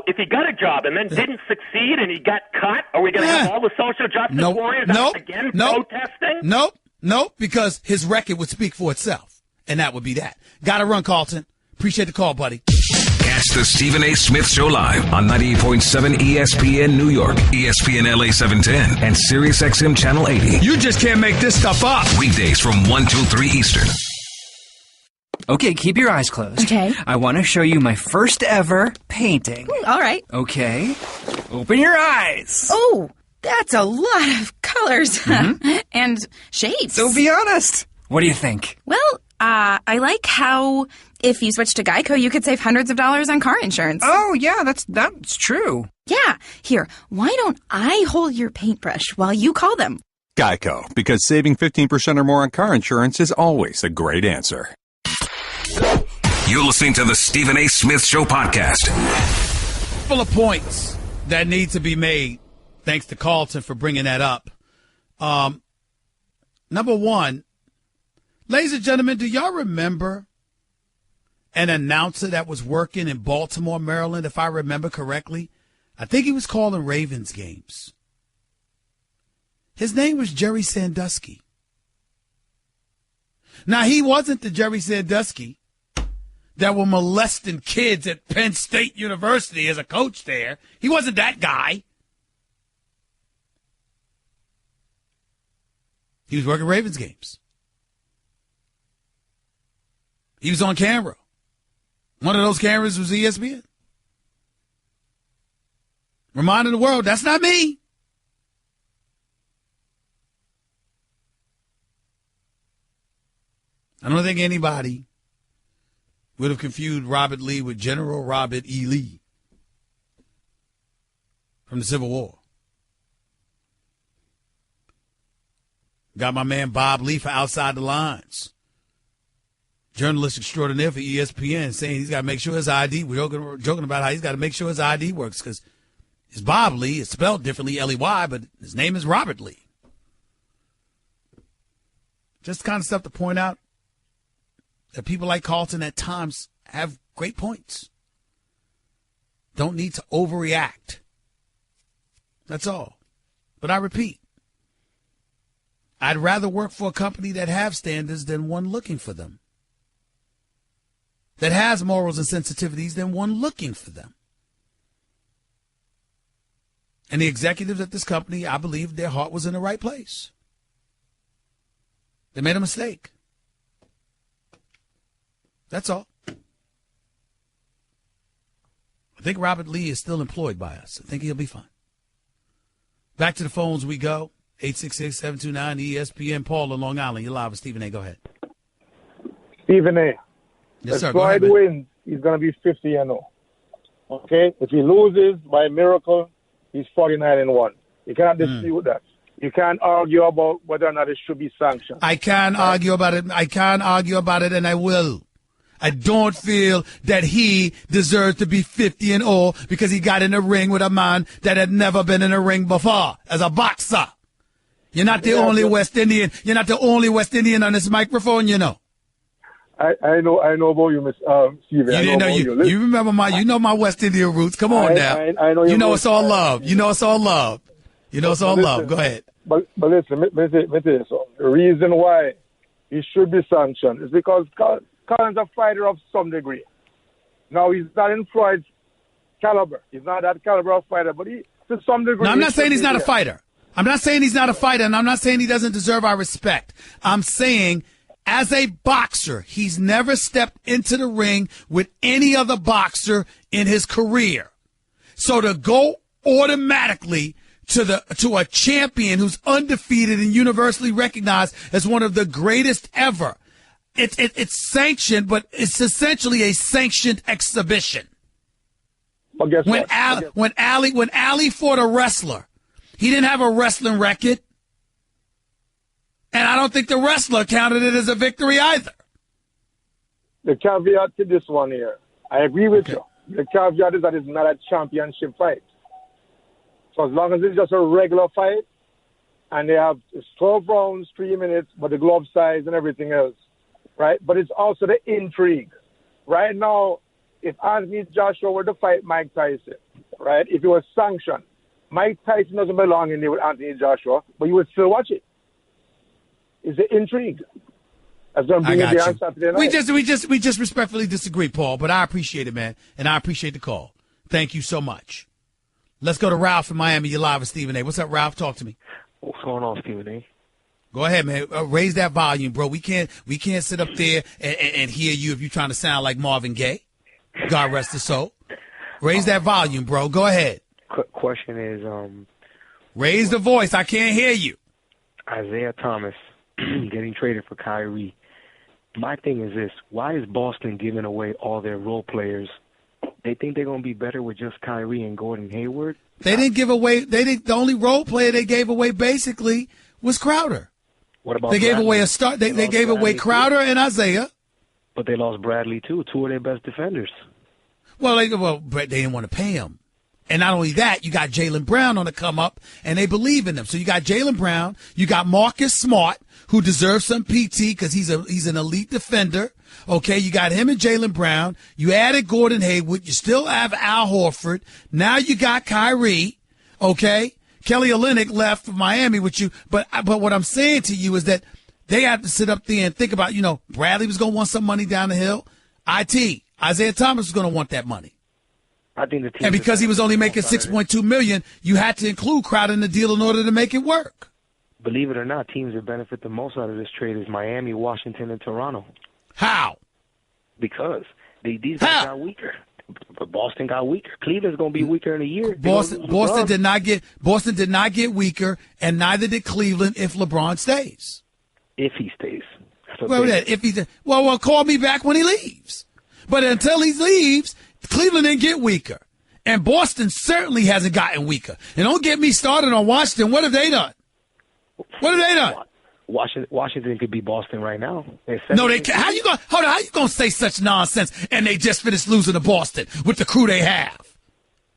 Speaker 12: If he got a job and then didn't succeed and he got cut, are we going to have all the social justice warriors again protesting?
Speaker 1: Nope, because his record would speak for itself. And that would be that. Gotta run, Carlton. Appreciate the call, buddy.
Speaker 3: Catch the Stephen A. Smith Show live on 98.7 ESPN New York, ESPN LA 710, and Sirius XM Channel 80.
Speaker 1: You just can't make this stuff up.
Speaker 3: Weekdays from 1 to 3 Eastern.
Speaker 4: Okay, keep your eyes closed.
Speaker 5: Okay.
Speaker 4: I want to show you my first ever painting.
Speaker 5: All right.
Speaker 4: Okay. Open your eyes.
Speaker 5: Oh, that's a lot of colors and shades.
Speaker 4: So be honest. What do you think?
Speaker 5: Well, I like how if you switch to Geico, you could save hundreds of dollars on car insurance.
Speaker 4: Oh, yeah, that's true.
Speaker 5: Yeah. Here, why don't I hold your paintbrush while you call them?
Speaker 6: Geico, because saving 15% or more on car insurance is always a great answer.
Speaker 3: You're listening to the Stephen A. Smith Show podcast.
Speaker 1: Full of points that need to be made. Thanks to Carlton for bringing that up. Number one, ladies and gentlemen, do y'all remember an announcer that was working in Baltimore, Maryland, if I remember correctly? I think he was calling Ravens games. His name was Jerry Sandusky. Now, he wasn't the Jerry Sandusky that were molesting kids at Penn State University as a coach there. He wasn't that guy. He was working Ravens games. He was on camera. One of those cameras was ESPN. Reminding the world, that's not me. I don't think anybody would have confused Robert Lee with General Robert E. Lee from the Civil War. Got my man Bob Lee for Outside the Lines. Journalist extraordinaire for ESPN, saying he's got to make sure his ID, we're joking about how he's got to make sure his ID works because it's Bob Lee. It's spelled differently, L-E-Y, but his name is Robert Lee. Just kind of stuff to point out that people like Carlton at times have great points. Don't need to overreact. That's all. But I repeat, I'd rather work for a company that have standards than one looking for them. That has morals and sensitivities than one looking for them. And the executives at this company, I believe their heart was in the right place. They made a mistake. That's all. I think Robert Lee is still employed by us. I think he'll be fine. Back to the phones we go. 866-729-ESPN. Paul in Long Island. You're live with Stephen A. Go ahead.
Speaker 13: Stephen A.
Speaker 1: Yes, sir.
Speaker 13: If Floyd wins, he's going to be 50-0. Okay? If he loses by miracle, he's 49-1. You cannot dispute that. You can't argue about whether or not it should be sanctioned.
Speaker 1: I can argue about it. I can argue about it, and I will. I don't feel that he deserves to be 50-0 because he got in a ring with a man that had never been in a ring before as a boxer. You're not the only West Indian. You're not the only West Indian on this microphone, you know.
Speaker 13: I know about you, Miss Steven.
Speaker 1: You didn't know you remember my West Indian roots. Come on now.
Speaker 13: I know
Speaker 1: you know it's all love. You know it's all love. You know it's all love. Go ahead.
Speaker 13: But listen, let me tell you something. The reason why he should be sanctioned is because Collins a fighter of some degree. Now he's not in Floyd's caliber. He's not that caliber of fighter, but he to some degree.
Speaker 1: No, I'm not saying he's not a fighter. I'm not saying he's not a fighter, and I'm not saying he doesn't deserve our respect. I'm saying, as a boxer, he's never stepped into the ring with any other boxer in his career. So to go automatically to a champion who's undefeated and universally recognized as one of the greatest ever, it's sanctioned, but it's essentially a sanctioned exhibition.
Speaker 13: Well, guess
Speaker 1: when Ali fought a wrestler, he didn't have a wrestling record. And I don't think the wrestler counted it as a victory either.
Speaker 13: The caveat to this one here, I agree with you. The caveat is that it's not a championship fight. So as long as it's just a regular fight, and they have 12 rounds, 3 minutes, but the glove size and everything else, right? But it's also the intrigue. Right now, if Anthony Joshua were to fight Mike Tyson, right, if it was sanctioned, Mike Tyson doesn't belong in there with Anthony Joshua, but you would still watch it. It's the intrigue. That's going to bring it on Saturday night.
Speaker 1: We just respectfully disagree, Paul, but I appreciate it, man, and I appreciate the call. Thank you so much. Let's go to Ralph in Miami. You're live with Stephen A. What's up, Ralph? Talk to me.
Speaker 14: What's going on, Stephen A?
Speaker 1: Go ahead, man. Raise that volume, bro. We can't sit up there and hear you if you're trying to sound like Marvin Gaye. God rest his soul. Raise that volume, bro. Go ahead.
Speaker 14: Question is,
Speaker 1: raise the voice. I can't hear you.
Speaker 14: Isaiah Thomas getting traded for Kyrie. My thing is this: why is Boston giving away all their role players? They think they're going to be better with just Kyrie and Gordon Hayward?
Speaker 1: They didn't give away. The only role player they gave away basically was Crowder.
Speaker 14: What about?
Speaker 1: They gave away a start. They gave away Crowder and Isaiah.
Speaker 14: But they lost Bradley too. Two of their best defenders.
Speaker 1: Well, they didn't want to pay him. And not only that, you got Jaylen Brown on the come up, and they believe in him. So you got Jaylen Brown, you got Marcus Smart, who deserves some PT because he's an elite defender. Okay, you got him and Jaylen Brown. You added Gordon Hayward. You still have Al Horford. Now you got Kyrie. Okay, Kelly Olynyk left for Miami with you. But what I'm saying to you is that they have to sit up there and think about, Bradley was going to want some money down the hill. Isaiah Thomas was going to want that money.
Speaker 14: I think the team,
Speaker 1: and because he was only making $6.2 million, you had to include Crowder in the deal in order to make it work.
Speaker 14: Believe it or not, teams that benefit the most out of this trade is Miami, Washington, and Toronto.
Speaker 1: How?
Speaker 14: Because these guys got weaker. But Boston got weaker. Cleveland's going to be weaker in a year.
Speaker 1: Boston did not get weaker, and neither did Cleveland if LeBron stays.
Speaker 14: If he stays.
Speaker 1: Well, call me back when he leaves. But until he leaves, Cleveland didn't get weaker. And Boston certainly hasn't gotten weaker. And don't get me started on Washington. What have they done?
Speaker 14: Washington could beat Boston right now.
Speaker 1: No, they can't. How you gonna say such nonsense and they just finished losing to Boston with the crew they have?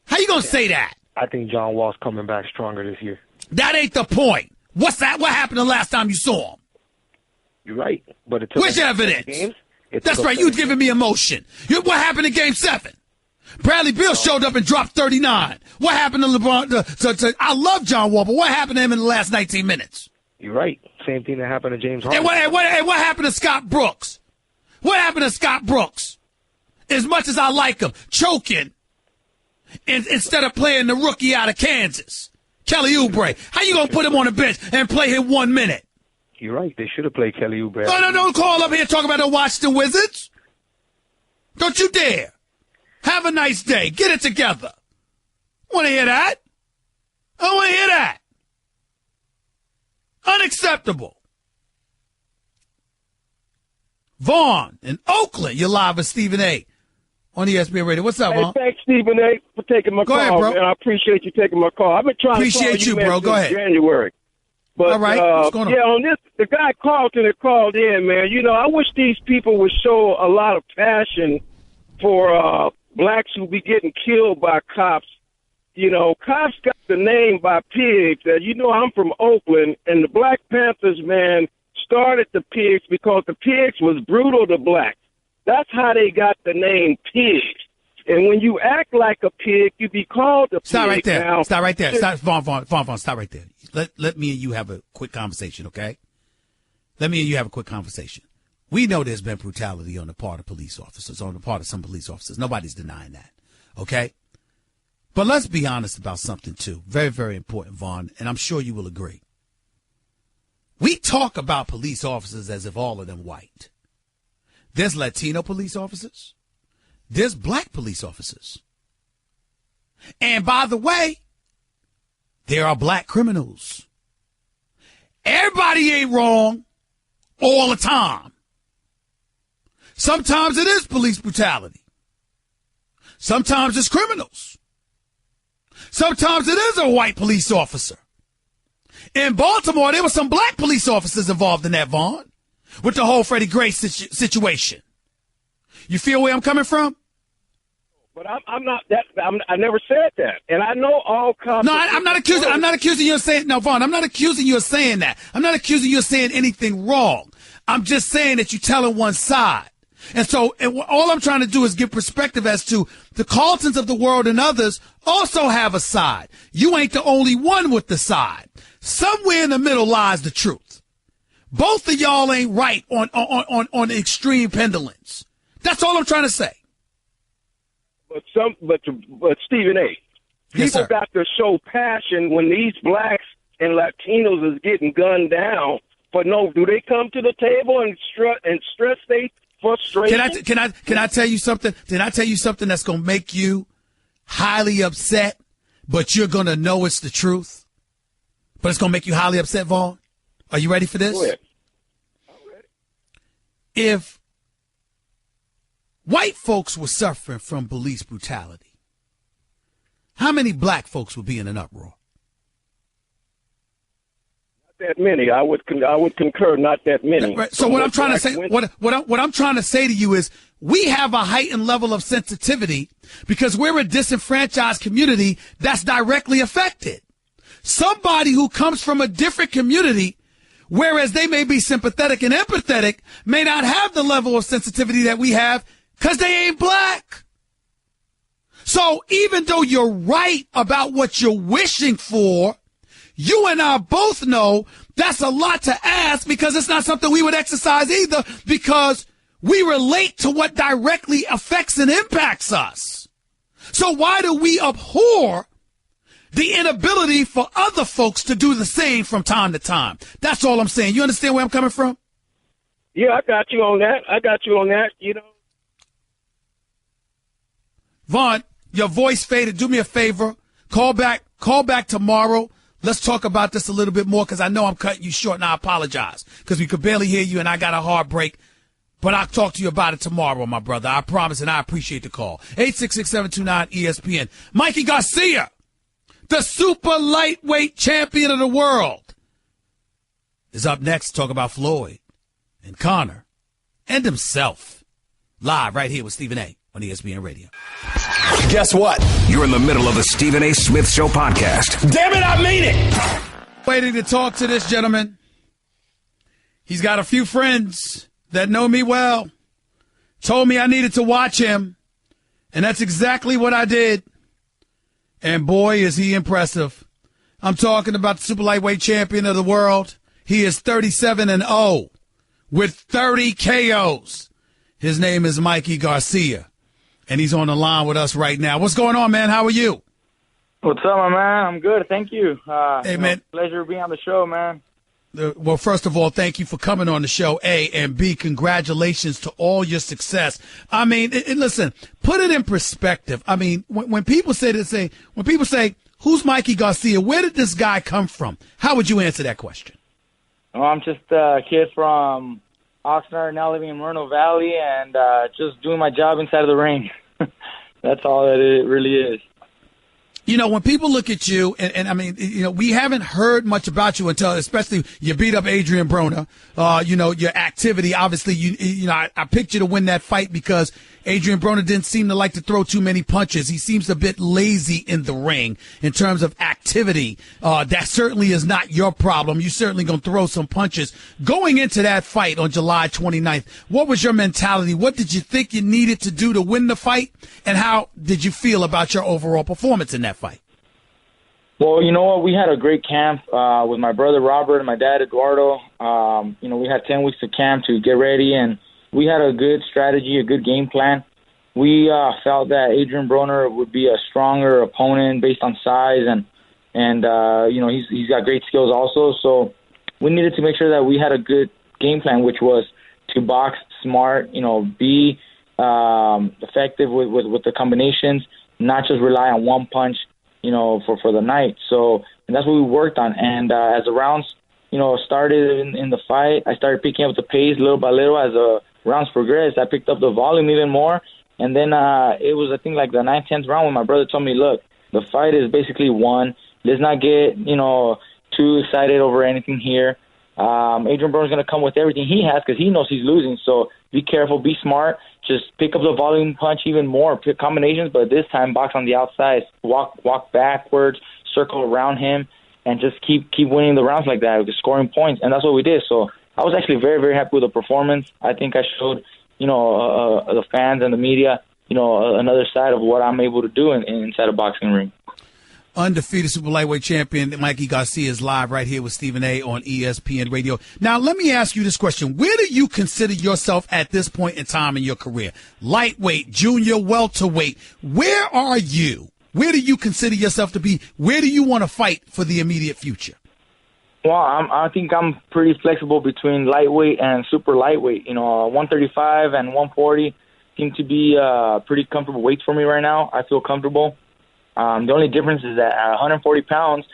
Speaker 1: How you gonna say that?
Speaker 14: I think John Wall's coming back stronger this year.
Speaker 1: That ain't the point. What's that? What happened the last time you saw him?
Speaker 14: You're right. But it took
Speaker 1: Which evidence? That's right. You giving me emotion. What happened in Game 7? Bradley Beal showed up and dropped 39. What happened to LeBron? I love John Wall, but what happened to him in the last 19 minutes?
Speaker 14: You're right. Same thing that happened to James Harden.
Speaker 1: And what happened to Scott Brooks? What happened to Scott Brooks? As much as I like him, choking instead of playing the rookie out of Kansas, Kelly Oubre. How you going to put him on the bench and play him 1 minute?
Speaker 14: You're right. They should have played Kelly Oubre.
Speaker 1: No, don't call up here and talk about the Washington Wizards. Don't you dare. Have a nice day. Get it together. Want to hear that? I want to hear that. Unacceptable. Vaughn in Oakland, you're live with Stephen A. on ESPN Radio. What's up, Vaughn?
Speaker 15: Thanks, Stephen A. for taking my call.
Speaker 1: Go ahead, bro.
Speaker 15: Man. I appreciate you taking my call. I've been trying to call you,
Speaker 1: bro.
Speaker 15: Go ahead.
Speaker 1: Since
Speaker 15: January. But,
Speaker 1: all right. What's going on?
Speaker 15: Yeah, on this, the guy Carlton that called in, man, I wish these people would show a lot of passion for blacks who be getting killed by cops. Cops got the name by pigs. I'm from Oakland, and the Black Panthers, man, started the pigs because the pigs was brutal to blacks. That's how they got the name pigs. And when you act like a pig, you be called a pig.
Speaker 1: Stop right there.
Speaker 15: Now,
Speaker 1: Stop right there. Stop, Vaughn, stop right there. Let me and you have a quick conversation, okay? Let me and you have a quick conversation. We know there's been brutality on the part of police officers, on the part of some police officers. Nobody's denying that, okay? But let's be honest about something, too. Very, very important, Vaughn, and I'm sure you will agree. We talk about police officers as if all of them white. There's Latino police officers. There's black police officers. And by the way, there are black criminals. Everybody ain't wrong all the time. Sometimes it is police brutality. Sometimes it's criminals. Sometimes it is a white police officer. In Baltimore, there were some black police officers involved in that, Vaughn, with the whole Freddie Gray situation. You feel where I'm coming from?
Speaker 15: But I'm not that. I never said that, and I know all cops.
Speaker 1: No, I'm not accusing you of saying. No, Vaughn, I'm not accusing you of saying that. I'm not accusing you of saying anything wrong. I'm just saying that you're telling one side. And so all I'm trying to do is give perspective as to the Carltons of the world and others also have a side. You ain't the only one with the side. Somewhere in the middle lies the truth. Both of y'all ain't right on extreme pendulums. That's all I'm trying to say.
Speaker 15: But Stephen A.
Speaker 1: Yes,
Speaker 15: People
Speaker 1: sir.
Speaker 15: got to show passion when these blacks and Latinos is getting gunned down. But no, do they come to the table and stress their frustration?
Speaker 1: Can I tell you something? Can I tell you something that's gonna make you highly upset, but you're gonna know it's the truth? But it's gonna make you highly upset, Vaughn. Are you ready for this?
Speaker 15: Go ahead.
Speaker 1: If white folks were suffering from police brutality, how many black folks would be in an uproar?
Speaker 15: Not that many. I would concur. Not that many.
Speaker 1: Right. So what I'm trying to say, what I'm trying to say to you is, we have a heightened level of sensitivity because we're a disenfranchised community that's directly affected. Somebody who comes from a different community, whereas they may be sympathetic and empathetic, may not have the level of sensitivity that we have because they ain't black. So even though you're right about what you're wishing for, you and I both know that's a lot to ask because it's not something we would exercise either, because we relate to what directly affects and impacts us. So why do we abhor the inability for other folks to do the same from time to time? That's all I'm saying. You understand where I'm coming from?
Speaker 15: Yeah, I got you on that.
Speaker 1: Vaughn, your voice faded. Do me a favor. Call back tomorrow. Let's talk about this a little bit more because I know I'm cutting you short, and I apologize because we could barely hear you and I got a hard break. But I'll talk to you about it tomorrow, my brother. I promise, and I appreciate the call. 866-729-ESPN. Mikey Garcia, the super lightweight champion of the world, is up next to talk about Floyd and Conor and himself. Live right here with Stephen A. on ESPN Radio.
Speaker 9: Guess what?
Speaker 3: You're in the middle of the Stephen A. Smith Show podcast.
Speaker 9: Damn it, I mean it!
Speaker 1: Waiting to talk to this gentleman. He's got a few friends that know me well. Told me I needed to watch him. And that's exactly what I did. And boy, is he impressive. I'm talking about the super lightweight champion of the world. He is 37-0 with 30 KOs. His name is Mikey Garcia. And he's on the line with us right now. What's going on, man? How are you?
Speaker 16: What's up, my man? I'm good. Thank you.
Speaker 1: Hey, man.
Speaker 16: Pleasure being on the show, man.
Speaker 1: Well, first of all, thank you for coming on the show, A, and B, congratulations to all your success. I mean, listen, put it in perspective. I mean, when people say, who's Mikey Garcia? Where did this guy come from? How would you answer that question?
Speaker 16: Oh, I'm just a kid from Oxnard, now living in Moreno Valley, and just doing my job inside of the ring. That's all that it really is.
Speaker 1: You know, when people look at you, and I mean, you know, we haven't heard much about you until, especially you beat up Adrian Broner. You know, your activity, obviously, you know, I picked you to win that fight because Adrian Broner didn't seem to like to throw too many punches. He seems a bit lazy in the ring in terms of activity. That certainly is not your problem. You're certainly going to throw some punches. Going into that fight on July 29th, what was your mentality? What did you think you needed to do to win the fight? And how did you feel about your overall performance in that fight?
Speaker 16: Well, you know what? We had a great camp with my brother Robert and my dad Eduardo. You know, we had 10 weeks of camp to get ready, and we had a good strategy, a good game plan. We felt that Adrian Broner would be a stronger opponent based on size, and you know, he's got great skills also. So we needed to make sure that we had a good game plan, which was to box smart, you know, be effective with the combinations, not just rely on one punch, you know, for the night. So, and that's what we worked on. And as the rounds, you know, started in the fight, I started picking up the pace little by little as the rounds progressed. I picked up the volume even more. And then it was, I think, like the 9th, 10th round when my brother told me, look, the fight is basically won. Let's not get, you know, too excited over anything here. Adrian Broner's going to come with everything he has because he knows he's losing. So be careful, be smart. Just pick up the volume punch even more, pick combinations, but this time box on the outside, walk backwards, circle around him, and just keep winning the rounds like that, scoring points. And that's what we did. So I was actually very, very happy with the performance. I think I showed, you know, the fans and the media, you know, another side of what I'm able to do inside a boxing ring.
Speaker 1: Undefeated super lightweight champion Mikey Garcia is live right here with Stephen A. on ESPN Radio. Now, let me ask you this question. Where do you consider yourself at this point in time in your career? Lightweight, junior, welterweight. Where are you? Where do you consider yourself to be? Where do you want to fight for the immediate future?
Speaker 16: Well, I think I'm pretty flexible between lightweight and super lightweight. You know, 135 and 140 seem to be pretty comfortable weights for me right now. I feel comfortable. The only difference is that at 140 pounds,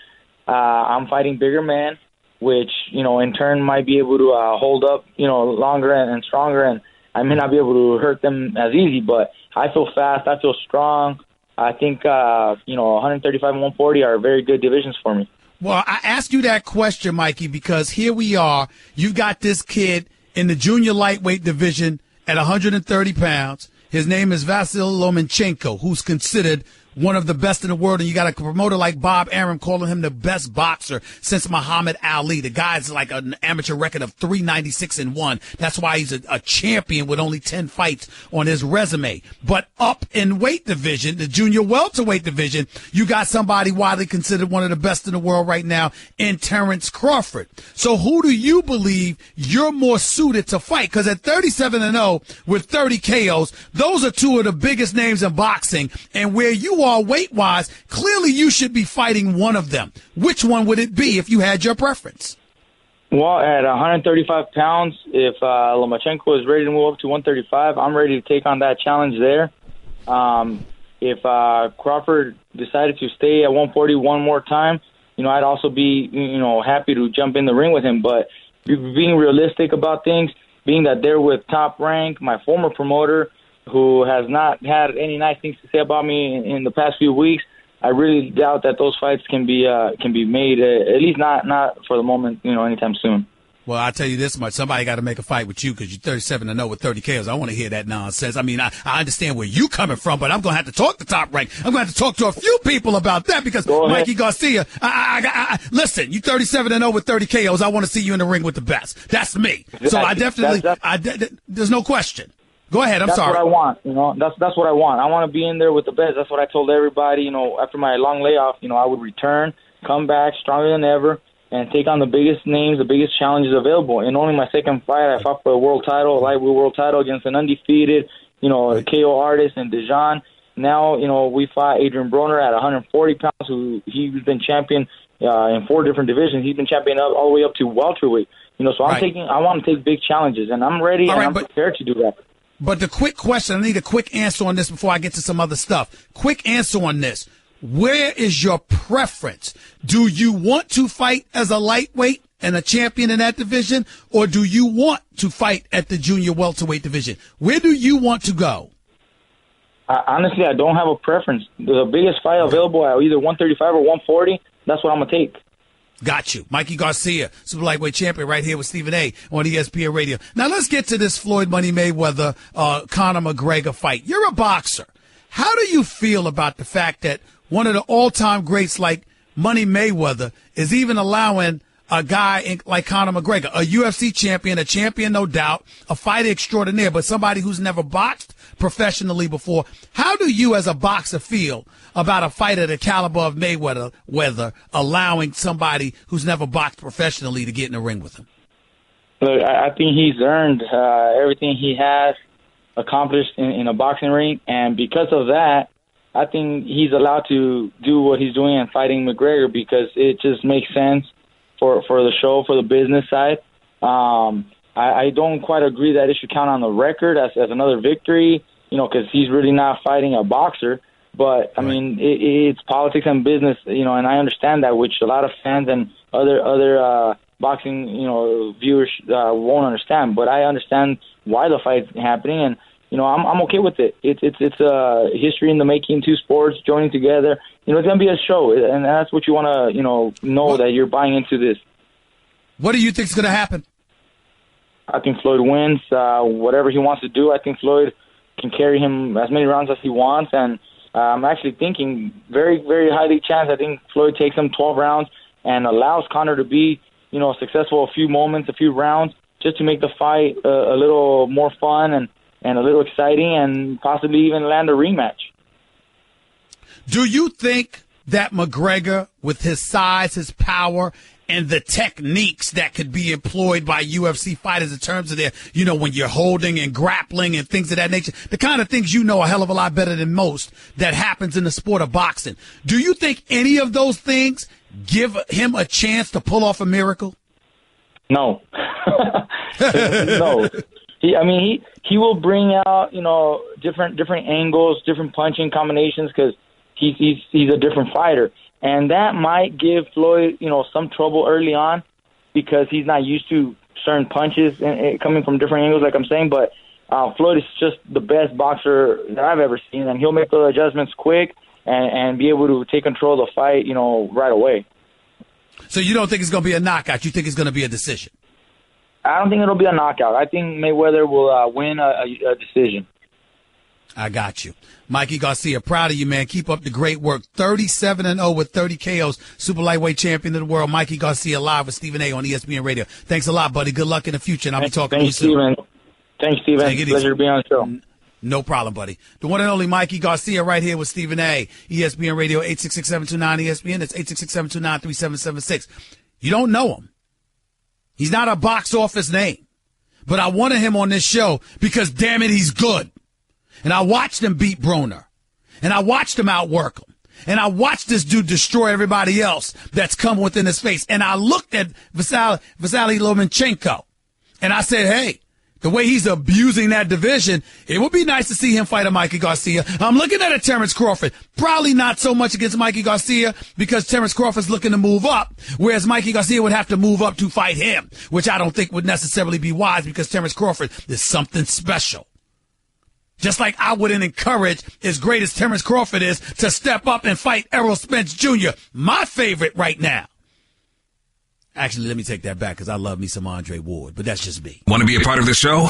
Speaker 16: I'm fighting bigger men, which, you know, in turn might be able to hold up, you know, longer and stronger, and I may not be able to hurt them as easy, but I feel fast, I feel strong. I think, you know, 135 and 140 are very good divisions for me.
Speaker 1: Well, I asked you that question, Mikey, because here we are. You've got this kid in the junior lightweight division at 130 pounds. His name is Vasyl Lomachenko, who's considered one of the best in the world, and you got a promoter like Bob Arum calling him the best boxer since Muhammad Ali. The guy's like an amateur record of 396-1. That's why he's a champion with only 10 fights on his resume. But up in weight division, the junior welterweight division, you got somebody widely considered one of the best in the world right now in Terrence Crawford. So who do you believe you're more suited to fight? Because at 37-0 with 30 KOs, those are two of the biggest names in boxing, and where you are weight-wise, clearly you should be fighting one of them. Which one would it be if you had your preference?
Speaker 16: Well, at 135 pounds, if Lomachenko is ready to move up to 135, I'm ready to take on that challenge there. If Crawford decided to stay at 140 one more time, you know, I'd also be, you know, happy to jump in the ring with him. But being realistic about things, being that they're with Top Rank, my former promoter, who has not had any nice things to say about me in the past few weeks, I really doubt that those fights can be made, at least not for the moment, you know, anytime soon.
Speaker 1: Well, I'll tell you this much. Somebody got to make a fight with you because you're 37-0 with 30 KOs. I want to hear that nonsense. I mean, I understand where you coming from, but I'm going to have to talk to Top Rank. I'm going to have to talk to a few people about that because Mikey Garcia, listen, you 37-0 with 30 KOs. I want to see you in the ring with the best. That's me. So I definitely, there's no question. Go ahead.
Speaker 16: That's
Speaker 1: sorry.
Speaker 16: That's what I want. You know, that's what I want. I want to be in there with the best. That's what I told everybody. You know, after my long layoff, you know, I would return, come back stronger than ever, and take on the biggest names, the biggest challenges available. In only my second fight, I fought for a world title, lightweight world title against an undefeated, you know, KO artist in Dijon. Now, you know, we fought Adrian Broner at 140 pounds, who he's been champion in 4 different divisions. He's been champion all the way up to welterweight. You know, so I want to take big challenges, and I'm ready and I'm prepared to do that.
Speaker 1: But the quick question, I need a quick answer on this before I get to some other stuff. Quick answer on this. Where is your preference? Do you want to fight as a lightweight and a champion in that division, or do you want to fight at the junior welterweight division? Where do you want to go?
Speaker 16: Honestly, I don't have a preference. The biggest fight available at either 135 or 140, that's what I'm going to take.
Speaker 1: Got you. Mikey Garcia, super lightweight champion, right here with Stephen A. on ESPN Radio. Now let's get to this Floyd Money Mayweather, Conor McGregor fight. You're a boxer. How do you feel about the fact that one of the all-time greats like Money Mayweather is even allowing a guy like Conor McGregor, a UFC champion, a champion no doubt, a fighter extraordinaire, but somebody who's never boxed professionally before? How do you as a boxer feel about a fighter the caliber of Mayweather allowing somebody who's never boxed professionally to get in the ring with him?
Speaker 16: Look, I think he's earned everything he has accomplished in a boxing ring, and because of that, I think he's allowed to do what he's doing and fighting McGregor because it just makes sense for the show, for the business side. I don't quite agree that it should count on the record as another victory, because he's really not fighting a boxer. But, I mean, it's politics and business, and I understand that, which a lot of fans and other boxing, viewers won't understand. But I understand why the fight's happening, and, I'm okay with it. It's history in the making, two sports joining together. It's going to be a show, and that's what you want to, know that you're buying into this.
Speaker 1: What do you think is going to happen?
Speaker 16: I think Floyd wins. Whatever he wants to do, I think Floyd can carry him as many rounds as he wants, and I'm actually thinking very, very highly chance. I think Floyd takes him 12 rounds and allows Conor to be, successful a few moments, a few rounds, just to make the fight a little more fun and a little exciting and possibly even land a rematch.
Speaker 1: Do you think that McGregor, with his size, his power, and the techniques that could be employed by UFC fighters in terms of their, when you're holding and grappling and things of that nature, the kind of things a hell of a lot better than most that happens in the sport of boxing. Do you think any of those things give him a chance to pull off a miracle?
Speaker 16: No. No. He will bring out, different angles, different punching combinations because he's a different fighter. And that might give Floyd, some trouble early on because he's not used to certain punches and coming from different angles, like I'm saying. But Floyd is just the best boxer that I've ever seen, and he'll make the adjustments quick and be able to take control of the fight, right away.
Speaker 1: So you don't think it's going to be a knockout? You think it's going to be a decision?
Speaker 16: I don't think it'll be a knockout. I think Mayweather will win a decision.
Speaker 1: I got you. Mikey Garcia, proud of you, man. Keep up the great work. 37-0 with 30 KOs. Super lightweight champion of the world. Mikey Garcia live with Stephen A. on ESPN Radio. Thanks a lot, buddy. Good luck in the future, and I'll be talking to you soon.
Speaker 16: Thanks, Stephen. Pleasure to be on the show.
Speaker 1: No problem, buddy. The one and only Mikey Garcia right here with Stephen A. ESPN Radio, 866-729-ESPN. That's 866-729-3776. You don't know him. He's not a box office name. But I wanted him on this show because, damn it, he's good. And I watched him beat Broner. And I watched him outwork him. And I watched this dude destroy everybody else that's come within his face. And I looked at Vasily Lomachenko. And I said, hey, the way he's abusing that division, it would be nice to see him fight a Mikey Garcia. I'm looking at a Terrence Crawford. Probably not so much against Mikey Garcia because Terrence Crawford's looking to move up, whereas Mikey Garcia would have to move up to fight him, which I don't think would necessarily be wise because Terrence Crawford is something special. Just like I wouldn't encourage, as great as Terrence Crawford is, to step up and fight Errol Spence Jr., my favorite right now. Actually, let me take that back because I love me some Andre Ward, but that's just me.
Speaker 3: Want to be a part of the show?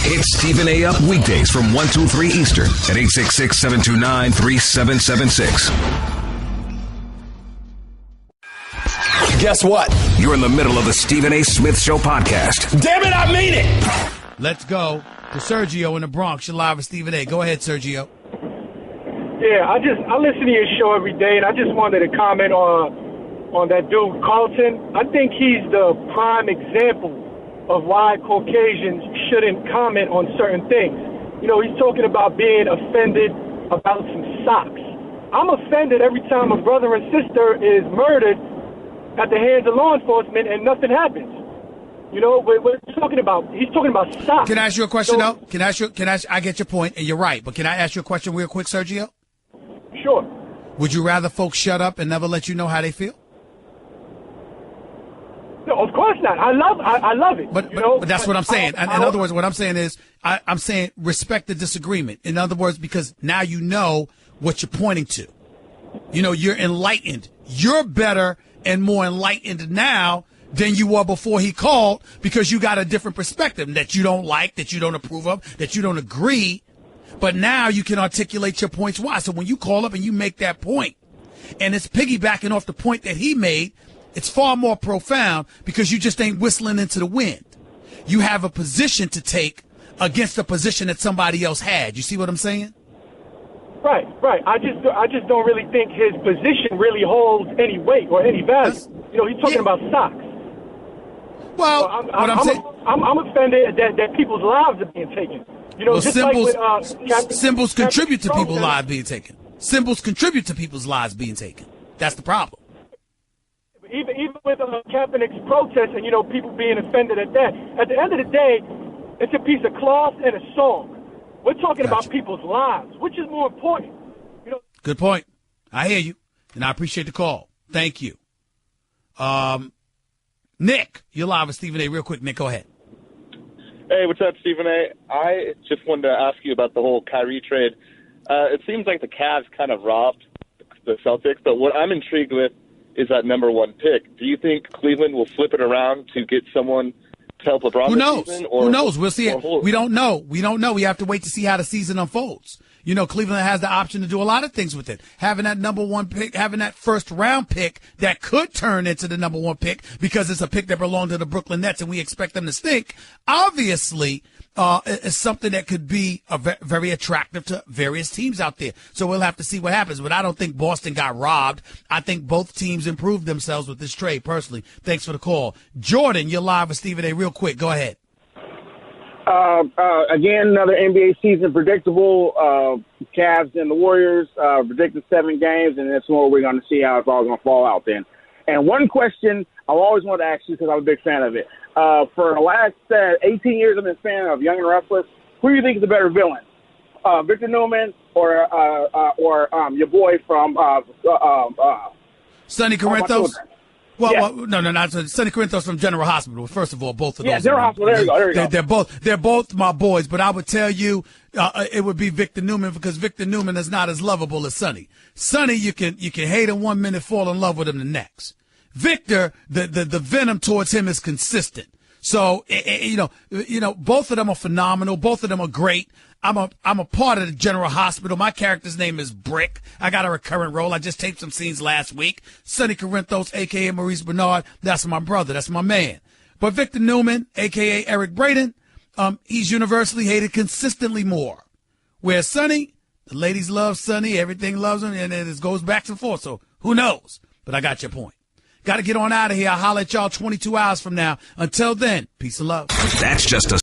Speaker 3: Hit Stephen A. up weekdays from 1 to 3 Eastern at 866-729-3776.
Speaker 9: Guess what?
Speaker 3: You're in the middle of the Stephen A. Smith Show podcast.
Speaker 9: Damn it, I mean it!
Speaker 1: Let's go to Sergio in the Bronx. You're live with Stephen A. Go ahead, Sergio.
Speaker 13: Yeah, I listen to your show every day, and I just wanted to comment on that dude Carlton. I think he's the prime example of why Caucasians shouldn't comment on certain things. He's talking about being offended about some socks. I'm offended every time a brother and sister is murdered at the hands of law enforcement and nothing happens. What he's talking about? He's talking about socks.
Speaker 1: Can I ask you a question, though? I get your point, and you're right, but can I ask you a question real quick, Sergio?
Speaker 13: Sure.
Speaker 1: Would you rather folks shut up and never let you know how they feel?
Speaker 13: No, Of course not. I love it.
Speaker 1: But that's what I'm saying. In other words, what I'm saying is I'm saying respect the disagreement. In other words, because now you know what you're pointing to. You know, you're enlightened. You're better and more enlightened now than you were before he called because you got a different perspective that you don't like, that you don't approve of, that you don't agree. But now you can articulate your points why. So when you call up and you make that point, and it's piggybacking off the point that he made, it's far more profound because you just ain't whistling into the wind. You have a position to take against a position that somebody else had. You see what I'm saying?
Speaker 13: Right. I just don't really think his position really holds any weight or any value. You know, he's talking about stocks.
Speaker 1: Well,
Speaker 13: I'm offended that people's lives are being taken. You know,
Speaker 1: well,
Speaker 13: just
Speaker 1: symbols,
Speaker 13: like with,
Speaker 1: symbols contribute to people's lives being taken. Symbols contribute to people's lives being taken. That's the problem.
Speaker 13: Even with Kaepernick's protest and, you know, people being offended at that, at the end of the day, it's a piece of cloth and a song. We're talking about people's lives, which is more important. You know.
Speaker 1: Good point. I hear you, and I appreciate the call. Thank you. Nick, you're live with Stephen A. Real quick, Nick, go ahead.
Speaker 17: Hey, what's up, Stephen A? I just wanted to ask you about the whole Kyrie trade. It seems like the Cavs kind of robbed the Celtics, but what I'm intrigued with is that number one pick. Do you think Cleveland will flip it around to get someone to help LeBron
Speaker 1: Who knows?
Speaker 17: this season?
Speaker 1: Who knows? We'll see. We don't know. We have to wait to see how the season unfolds. You know, Cleveland has the option to do a lot of things with it. Having that number one pick, having that first round pick that could turn into the number one pick because it's a pick that belonged to the Brooklyn Nets and we expect them to stink, obviously, is something that could be very attractive to various teams out there. So we'll have to see what happens. But I don't think Boston got robbed. I think both teams improved themselves with this trade, personally. Thanks for the call. Jordan, you're live with Stephen A. Real quick. Go ahead.
Speaker 18: Again, another NBA season predictable. Cavs and the Warriors predicted 7 games, and that's where we're going to see how it's all going to fall out then. And one question I've always wanted to ask you because I'm a big fan of it. For the last 18 years I've been a fan of Young and Restless. Who do you think is the better villain? Victor Newman or your boy from
Speaker 1: Sonny Corinthos? Well, no, not Sonny Corinthos from General Hospital. First of all, both of those.
Speaker 18: Yeah, General Hospital. There you go.
Speaker 1: They're both my boys. But I would tell you, it would be Victor Newman because Victor Newman is not as lovable as Sonny. Sonny, you can hate him 1 minute, fall in love with him the next. Victor, the venom towards him is consistent. So, you know, both of them are phenomenal. Both of them are great. I'm a part of the General Hospital. My character's name is Brick. I got a recurrent role. I just taped some scenes last week. Sonny Corinthos, a.k.a. Maurice Bernard, that's my brother. That's my man. But Victor Newman, a.k.a. Eric Braden, he's universally hated consistently more. Whereas Sonny, the ladies love Sonny, everything loves him, and it goes back and forth. So who knows? But I got your point. Got to get on out of here. I'll holler at y'all 22 hours from now. Until then, peace and love.
Speaker 3: That's just a